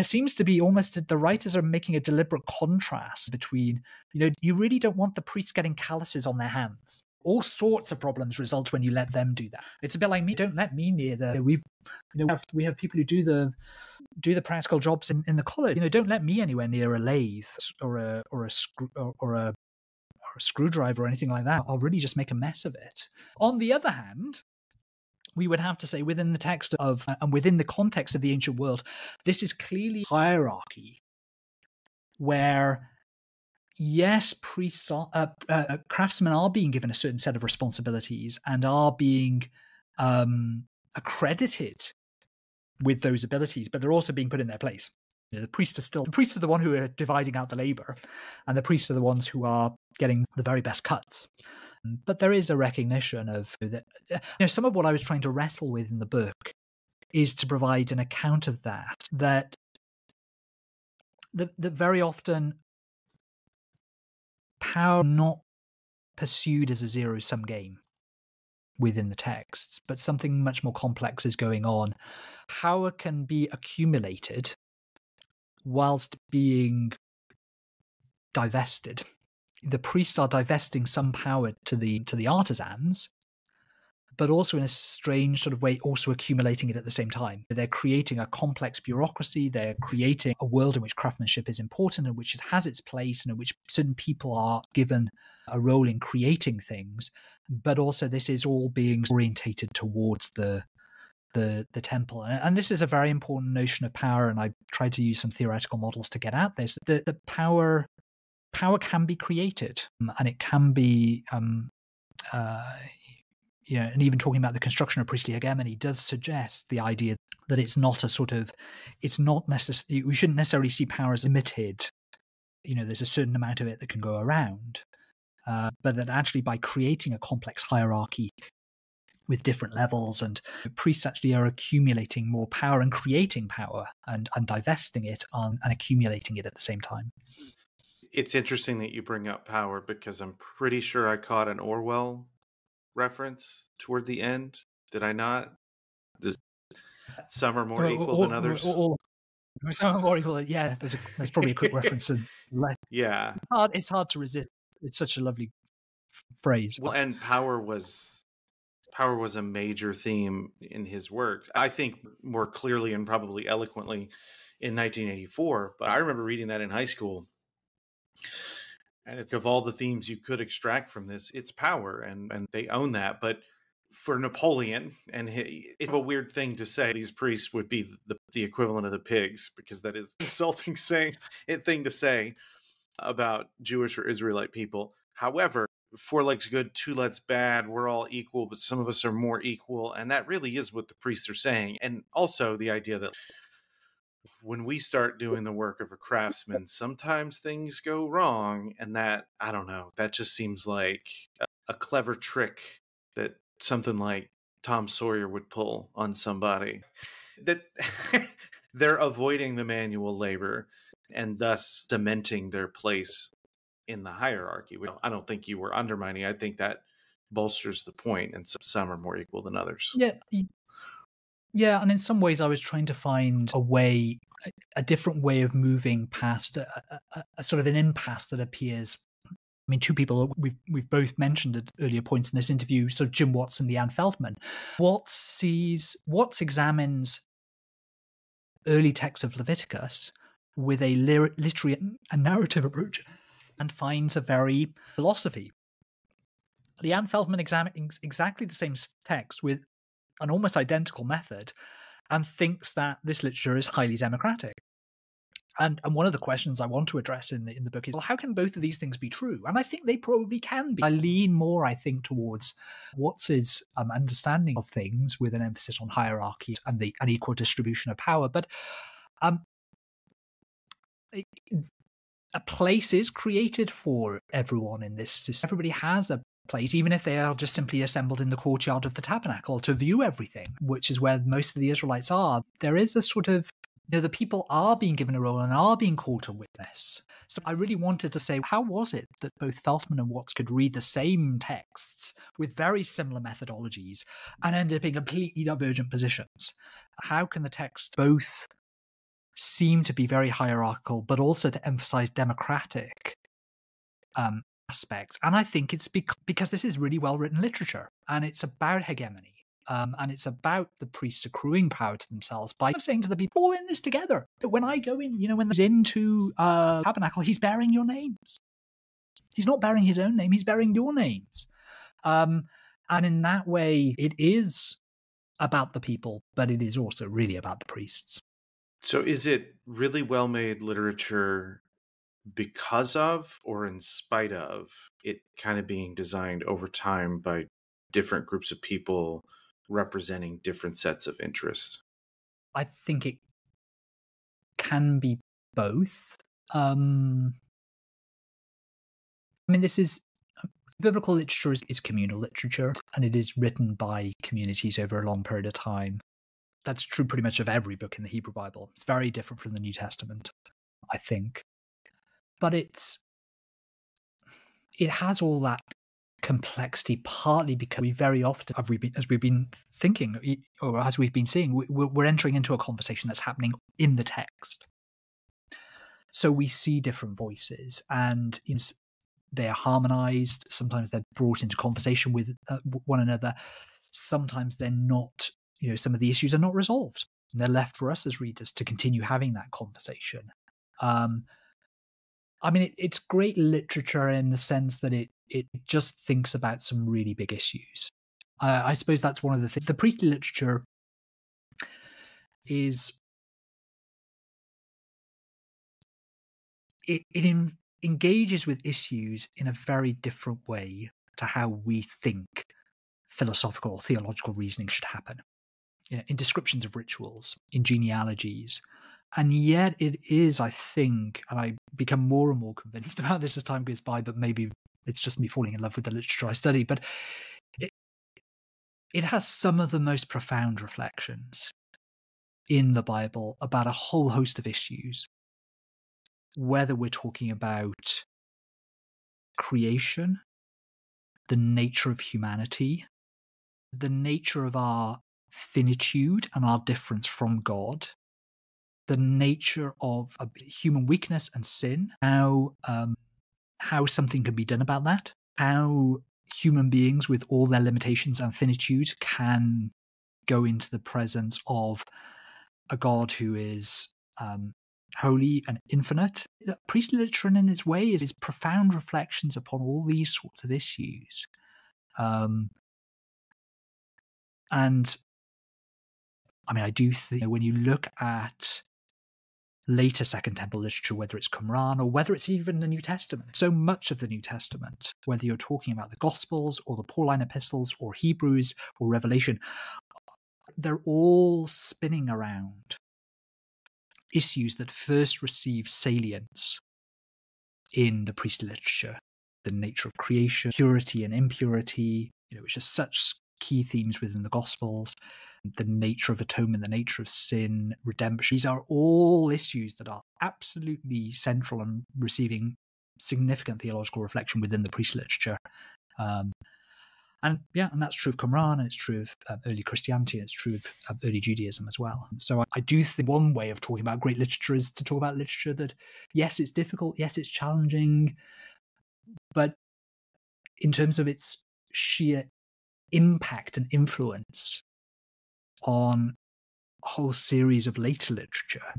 seems to be almost, the writers are making a deliberate contrast between, you really don't want the priests getting calluses on their hands. All sorts of problems result when you let them do that. It's a bit like me. Don't let me near the. We have people who do the practical jobs in the college. Don't let me anywhere near a lathe or a screwdriver or anything like that. I'll really just make a mess of it. On the other hand, we would have to say, within the text of and within the context of the ancient world, this is clearly hierarchy where, yes, priests craftsmen are being given a certain set of responsibilities and are being accredited with those abilities, but they're also being put in their place. The priests are the one who are dividing out the labor, and the priests are the ones who are getting the very best cuts. But there is a recognition of that. Some of what I was trying to wrestle with in the book is to provide an account of that very often power not pursued as a zero-sum game within the texts, but something much more complex is going on. Power can be accumulated whilst being divested. The priests are divesting some power to the artisans, but also in a strange sort of way, also accumulating it at the same time. They're creating a complex bureaucracy. They're creating a world in which craftsmanship is important, in which it has its place, and in which certain people are given a role in creating things. But also this is all being orientated towards the temple. And this is a very important notion of power, and I tried to use some theoretical models to get at this. The power can be created, and it can be and even talking about the construction of priestly hegemony does suggest the idea that it's not necessarily, we shouldn't necessarily see power as limited. There's a certain amount of it that can go around, but that actually by creating a complex hierarchy with different levels, and priests actually are accumulating more power and creating power and divesting it and accumulating it at the same time. It's interesting that you bring up power because I'm pretty sure I caught an Orwell reference toward the end. Did I not? Does some are more equal than others? Yeah, there's probably a quick reference. And Yeah. it's hard to resist. It's such a lovely phrase. Well, and power was a major theme in his work. I think more clearly and probably eloquently in 1984. But I remember reading that in high school. And it's of all the themes you could extract from this, it's power, and they own that. But for Napoleon, and it's a weird thing to say, these priests would be the equivalent of the pigs, because that is an insulting thing to say about Jewish or Israelite people. However, 4 legs good, 2 legs bad, we're all equal, but some of us are more equal. And that really is what the priests are saying. And also the idea that when we start doing the work of a craftsman, sometimes things go wrong. And that, I don't know, that just seems like a clever trick that something like Tom Sawyer would pull on somebody. That they're avoiding the manual labor and thus cementing their place in the hierarchy. I don't think you were undermining. I think that bolsters the point, and some are more equal than others. Yeah, and in some ways I was trying to find a different way of moving past a sort of an impasse that appears. I mean, two people we've both mentioned at earlier points in this interview, sort of Jim Watts and Leanne Feldman. Watts examines early texts of Leviticus with a literary and narrative approach and finds a very philosophy. Leanne Feldman examines exactly the same text with an almost identical method and thinks that this literature is highly democratic. And one of the questions I want to address in the book is, well, how can both of these things be true? And I think they probably can be. I lean more, I think, towards Watts's understanding of things with an emphasis on hierarchy and the unequal distribution of power. But a place is created for everyone in this system. Everybody has a place, even if they are just simply assembled in the courtyard of the tabernacle to view everything, which is where most of the Israelites are. There is a sort of, the people are being given a role and are being called to witness. So I really wanted to say, how was it that both Feldman and Watts could read the same texts with very similar methodologies and end up in completely divergent positions? How can the text both seem to be very hierarchical, but also to emphasize democratic aspects? And I think it's because this is really well-written literature, and it's about hegemony. And it's about the priests accruing power to themselves by saying to the people, all in this together. That when I go in, when there's into tabernacle, he's bearing your names. He's not bearing his own name, he's bearing your names. And in that way, it is about the people, but it is also really about the priests. So is it really well-made literature because of or in spite of it kind of being designed over time by different groups of people representing different sets of interests? I think it can be both. I mean, biblical literature is communal literature, and it is written by communities over a long period of time. That's true pretty much of every book in the Hebrew Bible. It's very different from the New Testament, I think. But it has all that complexity, partly because we very often, as we've been thinking, or as we've been seeing, we're entering into a conversation that's happening in the text. So we see different voices, and they are harmonized. Sometimes they're brought into conversation with one another. Sometimes they're not. Some of the issues are not resolved, and they're left for us as readers to continue having that conversation. I mean, it's great literature in the sense that it just thinks about some really big issues. I suppose that's one of the things. The priestly literature is it engages with issues in a very different way to how we think philosophical or theological reasoning should happen. In descriptions of rituals, in genealogies. And yet it is, I think, and I become more and more convinced about this as time goes by, but maybe it's just me falling in love with the literature I study, but it has some of the most profound reflections in the Bible about a whole host of issues. whether we're talking about creation, the nature of humanity, the nature of our finitude and our difference from God, the nature of human weakness and sin, how something can be done about that, how human beings with all their limitations and finitude can go into the presence of a God who is holy and infinite. Priestly literature in its way is profound reflections upon all these sorts of issues. And I mean, I do think when you look at later Second Temple literature, whether it's Qumran or whether it's even the New Testament, so much of the New Testament, whether you're talking about the Gospels or the Pauline epistles or Hebrews or Revelation, they're all spinning around issues that first receive salience in the priestly literature. The nature of creation, purity and impurity, which are such key themes within the Gospels, the nature of atonement, the nature of sin, redemption. These are all issues that are absolutely central and receiving significant theological reflection within the priestly literature. And that's true of Qumran, and it's true of early Christianity, and it's true of early Judaism as well. So I do think one way of talking about great literature is to talk about literature that, yes, it's difficult, yes, it's challenging, but in terms of its sheer impact and influence on a whole series of later literature,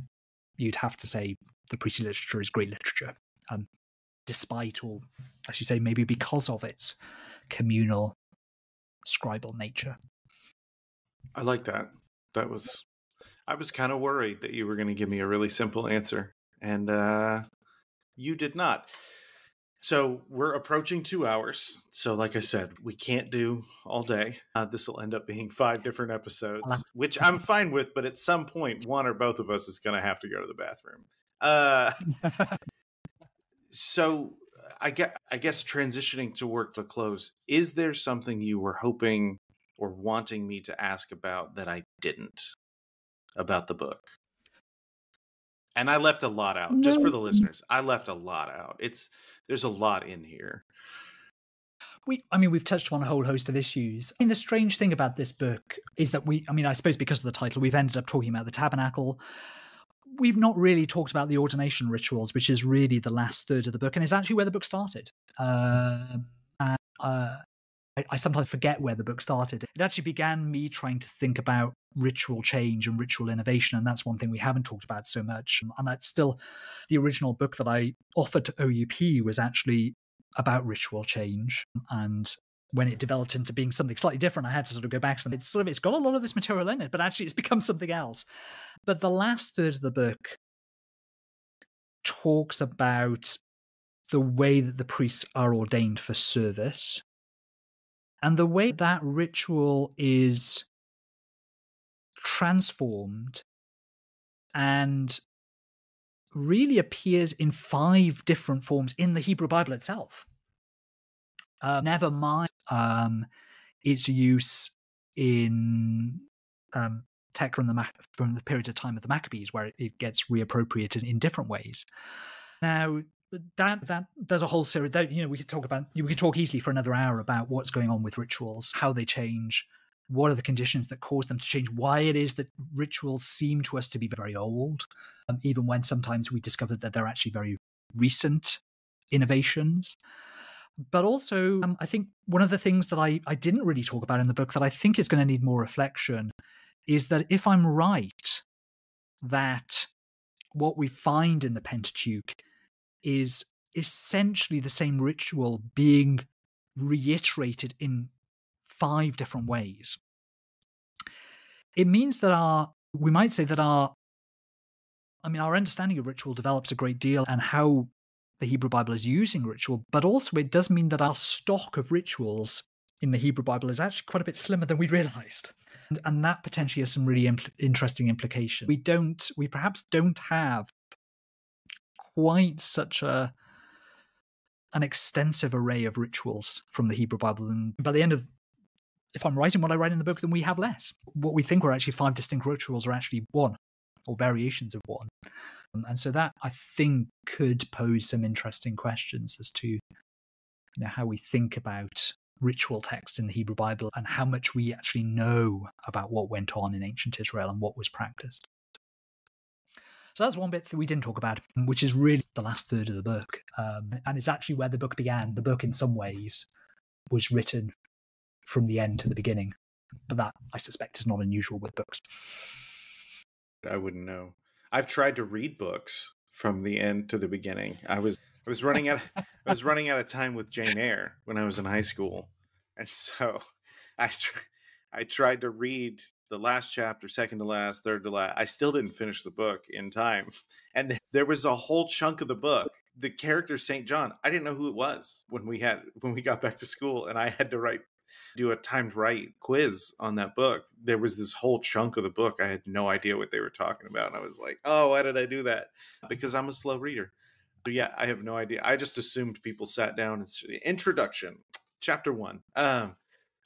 you'd have to say the priestly literature is great literature, despite, or as you say, maybe because of its communal, scribal nature. I like that. I was kind of worried that you were going to give me a really simple answer, and you did not. So we're approaching 2 hours. So like I said, we can't do all day. This will end up being 5 different episodes, which I'm fine with. But at some point, one or both of us is going to have to go to the bathroom. So I guess transitioning toward the close, is there something you were hoping or wanting me to ask about that I didn't about the book? And I left a lot out, just for the listeners. I left a lot out. There's a lot in here. We've touched on a whole host of issues. I mean, the strange thing about this book is that I suppose because of the title, we've ended up talking about the tabernacle. We've not really talked about the ordination rituals, which is really the last third of the book, and it's actually where the book started. I sometimes forget where the book started. It actually began me trying to think about ritual change and ritual innovation, and that's one thing we haven't talked about so much. And that's still the original book that I offered to OUP was actually about ritual change. And when it developed into being something slightly different, I had to sort of go back. It's got a lot of this material in it, but actually it's become something else. But the last third of the book talks about the way that the priests are ordained for service, and the way that ritual is transformed and really appears in 5 different forms in the Hebrew Bible itself. Never mind its use in tech from the period of time of the Maccabees, where it gets reappropriated in different ways. Now, that there's a whole series that we could talk easily for another hour about what's going on with rituals, how they change, what are the conditions that cause them to change, why it is that rituals seem to us to be very old, even when sometimes we discover that they're actually very recent innovations. But also, I think one of the things that I didn't really talk about in the book that I think is going to need more reflection is that if I'm right, that what we find in the Pentateuch is essentially the same ritual being reiterated in 5 different ways. It means that we might say that our understanding of ritual develops a great deal and how the Hebrew Bible is using ritual, but also it does mean that our stock of rituals in the Hebrew Bible is actually quite a bit slimmer than we realized. And that potentially has some really interesting implications. We perhaps don't have quite such an extensive array of rituals from the Hebrew Bible. And by the end of, if I'm writing what I write in the book, then we have less. What we think were actually 5 distinct rituals are actually 1, or variations of 1. And so that, I think, could pose some interesting questions as to how we think about ritual text in the Hebrew Bible and how much we actually know about what went on in ancient Israel and what was practiced. So that's one bit that we didn't talk about, which is really the last third of the book. And it's actually where the book began. The book, in some ways, was written from the end to the beginning. But that, I suspect, is not unusual with books. I wouldn't know. I've tried to read books from the end to the beginning. I was running out of time with Jane Eyre when I was in high school, and so I tried to read the last chapter, second to last, third to last. I still didn't finish the book in time, and there was a whole chunk of the book. The character Saint John, I didn't know who it was when we got back to school, and I had to do a timed write quiz on that book. There was this whole chunk of the book I had no idea what they were talking about, and I was like, oh, why did I do that? Because I'm a slow reader. So yeah, I have no idea. I just assumed people sat down and introduction, chapter 1.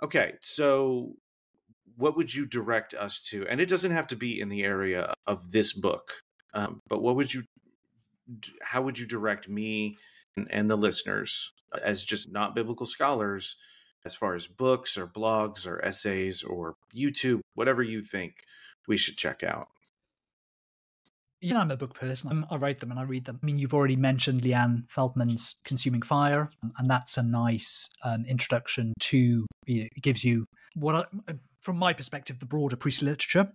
Okay, so what would you direct us to? And it doesn't have to be in the area of this book, but how would you direct me and the listeners, as just not biblical scholars, as far as books or blogs or essays or YouTube, whatever you think we should check out? Yeah, I'm a book person. I write them and I read them. I mean, you've already mentioned Leanne Feldman's Consuming Fire, and that's a nice introduction to, it gives you from my perspective, the broader priestly literature.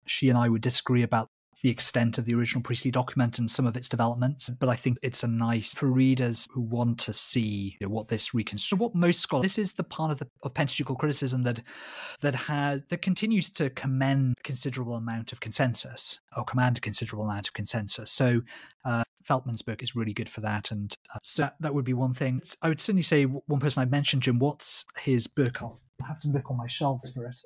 She and I would disagree about the extent of the original priestly document and some of its developments, but I think it's a nice for readers who want to see what this reconstructs. What most scholars, this is the part of Pentateuchal criticism that continues to commend a considerable amount of consensus, or command a considerable amount of consensus. So Feltman's book is really good for that, and so that would be one thing. I would certainly say one person I'd mentioned, Jim Watts, his book, I'll have to look on my shelves for it.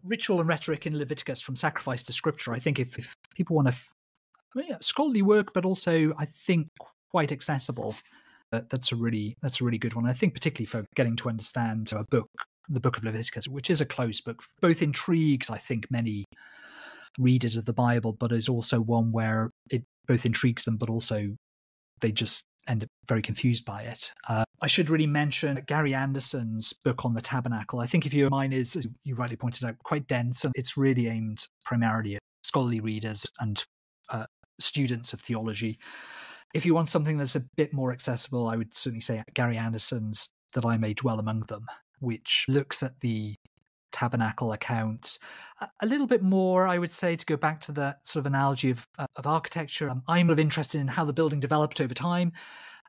Ritual and Rhetoric in Leviticus, From Sacrifice to Scripture. I think if people want scholarly work, but also I think quite accessible, that's a really good one. I think particularly for getting to understand the book of Leviticus, which is a close book, both intrigues, I think, many readers of the Bible, but is also one where it both intrigues them, but also they just end up very confused by it. I should really mention Gary Anderson's book on the Tabernacle. I think mine is, as you rightly pointed out, quite dense, and it's really aimed primarily at scholarly readers and students of theology. If you want something that's a bit more accessible, I would certainly say Gary Anderson's That I May Dwell Among Them, which looks at the tabernacle accounts a little bit more, I would say, to go back to that sort of analogy of architecture. I'm interested in how the building developed over time,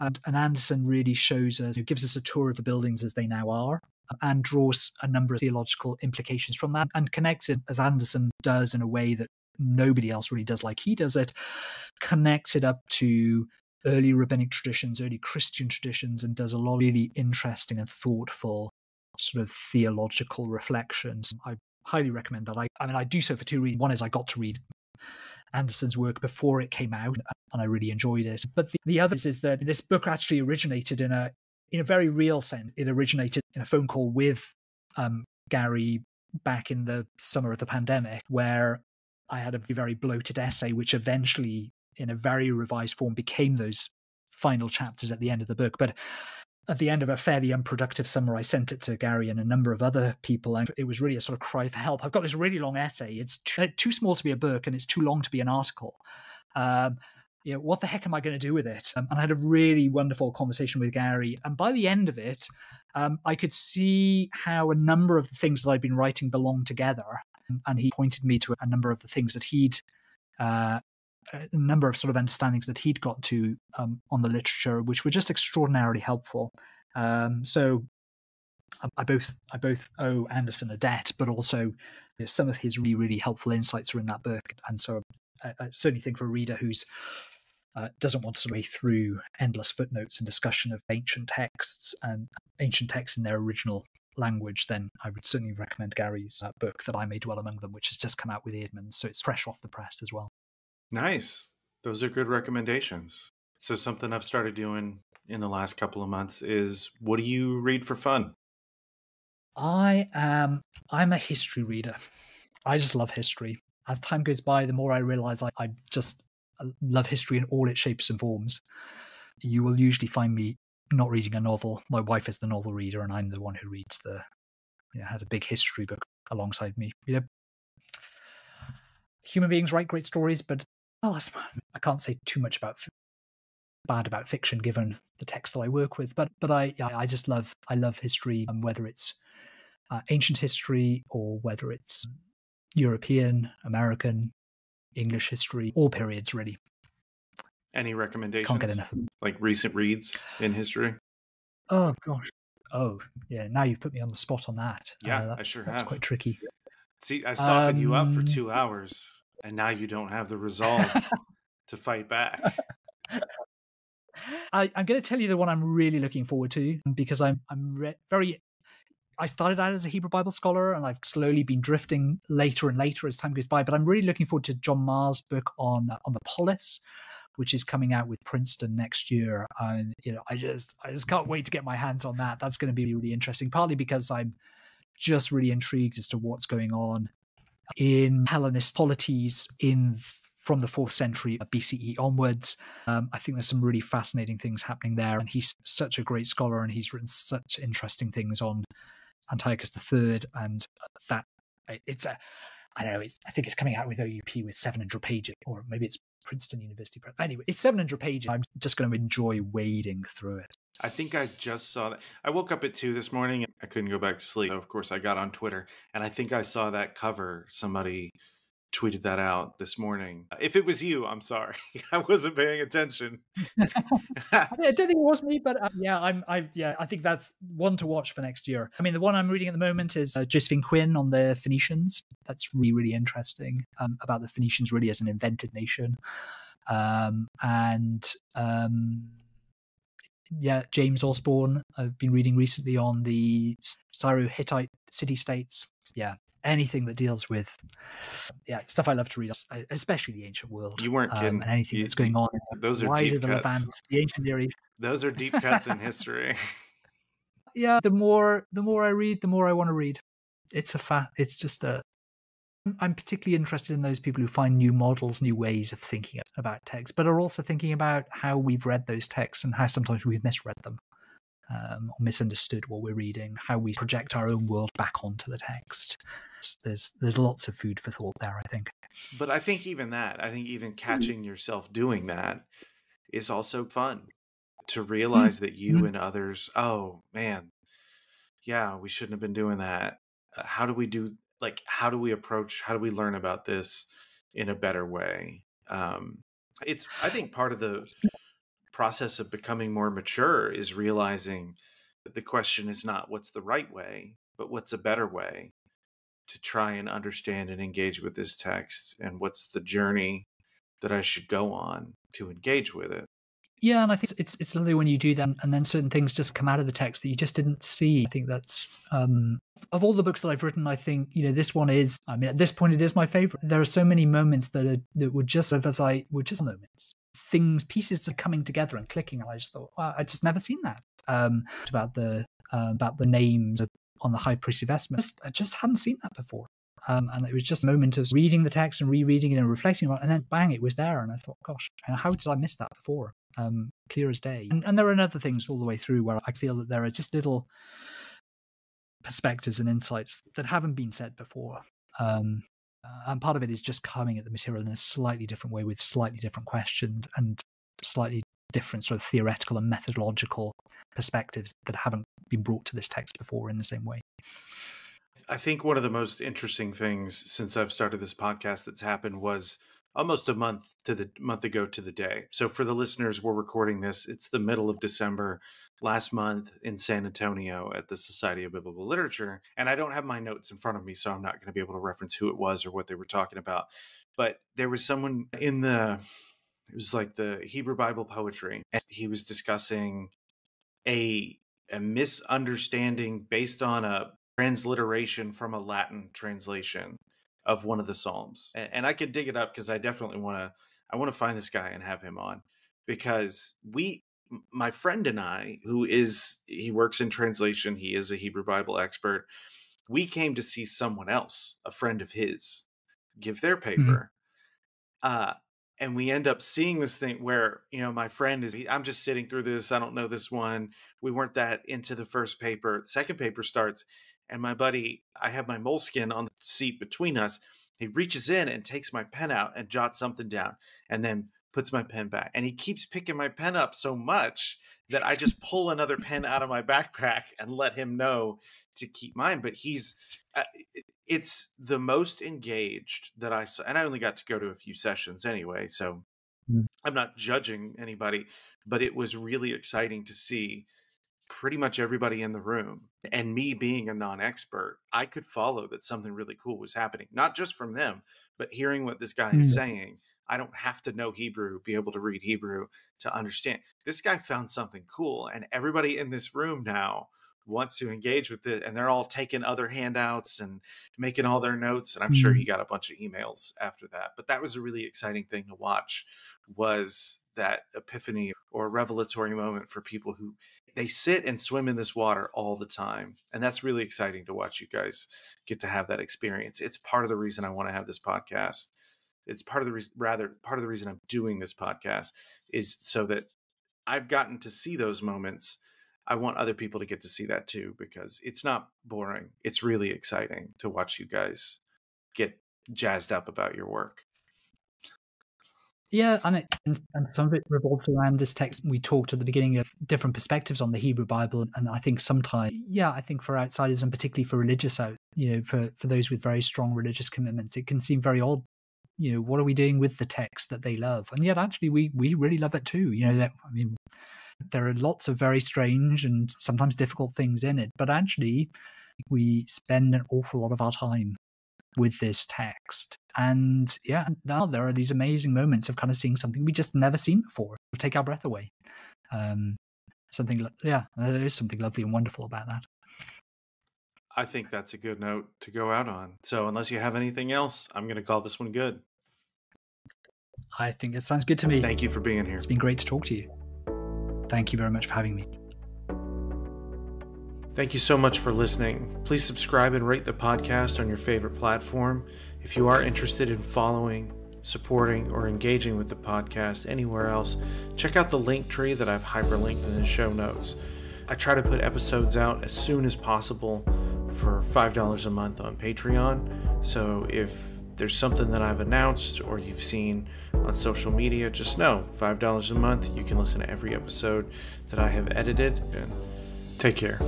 and Anderson really gives us a tour of the buildings as they now are, and draws a number of theological implications from that, and connects it, as Anderson does, in a way that nobody else really does like he does it, connects it up to early rabbinic traditions, early Christian traditions, and does a lot of really interesting and thoughtful sort of theological reflections. I highly recommend that. I do so for two reasons. One is I got to read Anderson's work before it came out, and I really enjoyed it. But the other is that this book actually originated in a very real sense. It originated in a phone call with Gary back in the summer of the pandemic, where I had a very bloated essay, which eventually, in a very revised form, became those final chapters at the end of the book. But at the end of a fairly unproductive summer, I sent it to Gary and a number of other people, and it was really a sort of cry for help. I've got this really long essay. It's too small to be a book, and it's too long to be an article. What the heck am I going to do with it? And I had a really wonderful conversation with Gary. And by the end of it, I could see how a number of the things that I'd been writing belonged together. And he pointed me to a number of the things that a number of sort of understandings that he'd got to on the literature, which were just extraordinarily helpful. So I both owe Anderson a debt, but also some of his really, really helpful insights are in that book. And so I certainly think for a reader who's doesn't want to wade through endless footnotes and discussion of ancient texts in their original language, then I would certainly recommend Gary's book That I May Dwell Among Them, which has just come out with Eerdmans, so it's fresh off the press as well. Nice. Those are good recommendations. So something I've started doing in the last couple of months is, what do you read for fun? I'm a history reader. I just love history. as time goes by, the more I realize I just love history in all its shapes and forms. You will usually find me not reading a novel. My wife is the novel reader, and I'm the one who reads has a big history book alongside me. Human beings write great stories, but I can't say too much bad about fiction given the text that I work with. But I love history, whether it's ancient history or whether it's European, American, English history, all periods really. Any recommendations? Can't get enough of them. Like recent reads in history? Oh gosh. Oh yeah. Now you've put me on the spot on that. Yeah, I sure have. That's quite tricky. See, I softened you up for 2 hours, and now you don't have the resolve to fight back. I'm going to tell you the one I'm really looking forward to, because I started out as a Hebrew Bible scholar, and I've slowly been drifting later and later as time goes by. But I'm really looking forward to John Marr's book on the polis, which is coming out with Princeton next year. And I just can't wait to get my hands on that. That's going to be really interesting. Partly because I'm just really intrigued as to what's going on in Hellenist polities from the 4th century BCE onwards. I think there's some really fascinating things happening there, and he's such a great scholar, and he's written such interesting things on Antiochus III, and that I think it's coming out with OUP with 700 pages, or maybe it's Princeton University Press. Anyway, it's 700 pages. I'm just going to enjoy wading through it. I think I just saw that. I woke up at 2 this morning. I couldn't go back to sleep. Of course, I got on Twitter, and I think I saw that cover. Somebody tweeted that out this morning. If it was you, I'm sorry. I wasn't paying attention. I don't think it was me, but I think that's one to watch for next year. I mean, the one I'm reading at the moment is Josephine Quinn on the Phoenicians. That's really, really interesting, about the Phoenicians really as an invented nation. James Osborne, I've been reading recently on the Syro-Hittite city-states. Yeah, anything that deals with stuff I love to read, especially the ancient world. You weren't kidding. And anything that's going on in those are wider deep the cuts. Levant, the ancient Near East. Those are deep cuts in history. Yeah, the more I read, the more I want to read. I'm particularly interested in those people who find new models, new ways of thinking about texts, but are also thinking about how we've read those texts and how sometimes we've misread them, or misunderstood what we're reading, how we project our own world back onto the text. There's lots of food for thought there, I think. But I think even catching yourself doing that is also fun, to realize that you and others, oh man, yeah, we shouldn't have been doing that. How do we learn about this in a better way? It's, I think, part of the process of becoming more mature is realizing that the question is not what's the right way, but what's a better way to try and understand and engage with this text, and what's the journey that I should go on to engage with it. Yeah, and I think it's lovely when you do that, and then certain things just come out of the text that you just didn't see. I think that's of all the books that I've written, I think this one is. I mean, at this point, it is my favorite. There are so many moments that were just moments, pieces just coming together and clicking. And I just thought, wow, I just never seen that. About the names on the high priest of Esmus, I just hadn't seen that before. And it was just a moment of reading the text and rereading it and reflecting on it, and then bang, it was there. And I thought, gosh, how did I miss that before? Clear as day. And there are other things all the way through where I feel that there are just little perspectives and insights that haven't been said before. And part of it is just coming at the material in a slightly different way, with slightly different questions and slightly different sort of theoretical and methodological perspectives that haven't been brought to this text before in the same way. I think one of the most interesting things since I've started this podcast that's happened was almost a month ago to the day. So for the listeners, we're recording this. It's the middle of December, last month in San Antonio at the Society of Biblical Literature. And I don't have my notes in front of me, so I'm not going to be able to reference who it was or what they were talking about. But there was someone it was like the Hebrew Bible poetry. And he was discussing a misunderstanding based on a transliteration from a Latin translation of one of the Psalms. And I could dig it up because I definitely want to find this guy and have him on, because my friend and I, he works in translation, he is a Hebrew Bible expert. We came to see someone else, a friend of his, give their paper. And we end up seeing this thing where, my friend I'm just sitting through this. I don't know this one. We weren't that into the first paper. The second paper starts, and my buddy, I have my moleskin on the seat between us. He reaches in and takes my pen out and jots something down and then puts my pen back. And he keeps picking my pen up so much that I just pull another pen out of my backpack and let him know to keep mine. But it's the most engaged that I saw. And I only got to go to a few sessions anyway, so I'm not judging anybody, but it was really exciting to see pretty much everybody in the room. And me being a non-expert, I could follow that something really cool was happening, not just from them, but hearing what this guy is saying. I don't have to know Hebrew, be able to read Hebrew to understand. This guy found something cool, and everybody in this room now wants to engage with it, and they're all taking other handouts and making all their notes. And I'm sure he got a bunch of emails after that. But that was a really exciting thing to watch, was that epiphany or revelatory moment for people who they sit and swim in this water all the time. And that's really exciting to watch you guys get to have that experience. It's part of the reason I want to have this podcast. It's part of the reason I'm doing this podcast is so that I've gotten to see those moments. I want other people to get to see that too, because it's not boring. It's really exciting to watch you guys get jazzed up about your work. Yeah, and some of it revolves around this text. We talked at the beginning of different perspectives on the Hebrew Bible, and I think sometimes, I think for outsiders and particularly for religious for those with very strong religious commitments, it can seem very odd. What are we doing with the text that they love? And yet, actually, we really love it too. There are lots of very strange and sometimes difficult things in it, but actually, we spend an awful lot of our time with this text. And now there are these amazing moments of kind of seeing something we just never seen before. It'll take our breath away. There is something lovely and wonderful about that. I think that's a good note to go out on. So unless you have anything else, I'm going to call this one good. I think it sounds good to me. Thank you for being here. It's been great to talk to you. Thank you very much for having me. Thank you so much for listening. Please subscribe and rate the podcast on your favorite platform. If you are interested in following, supporting, or engaging with the podcast anywhere else, check out the link tree that I've hyperlinked in the show notes. I try to put episodes out as soon as possible for $5 a month on Patreon. So if there's something that I've announced or you've seen on social media, just know $5 a month, you can listen to every episode that I have edited. And take care.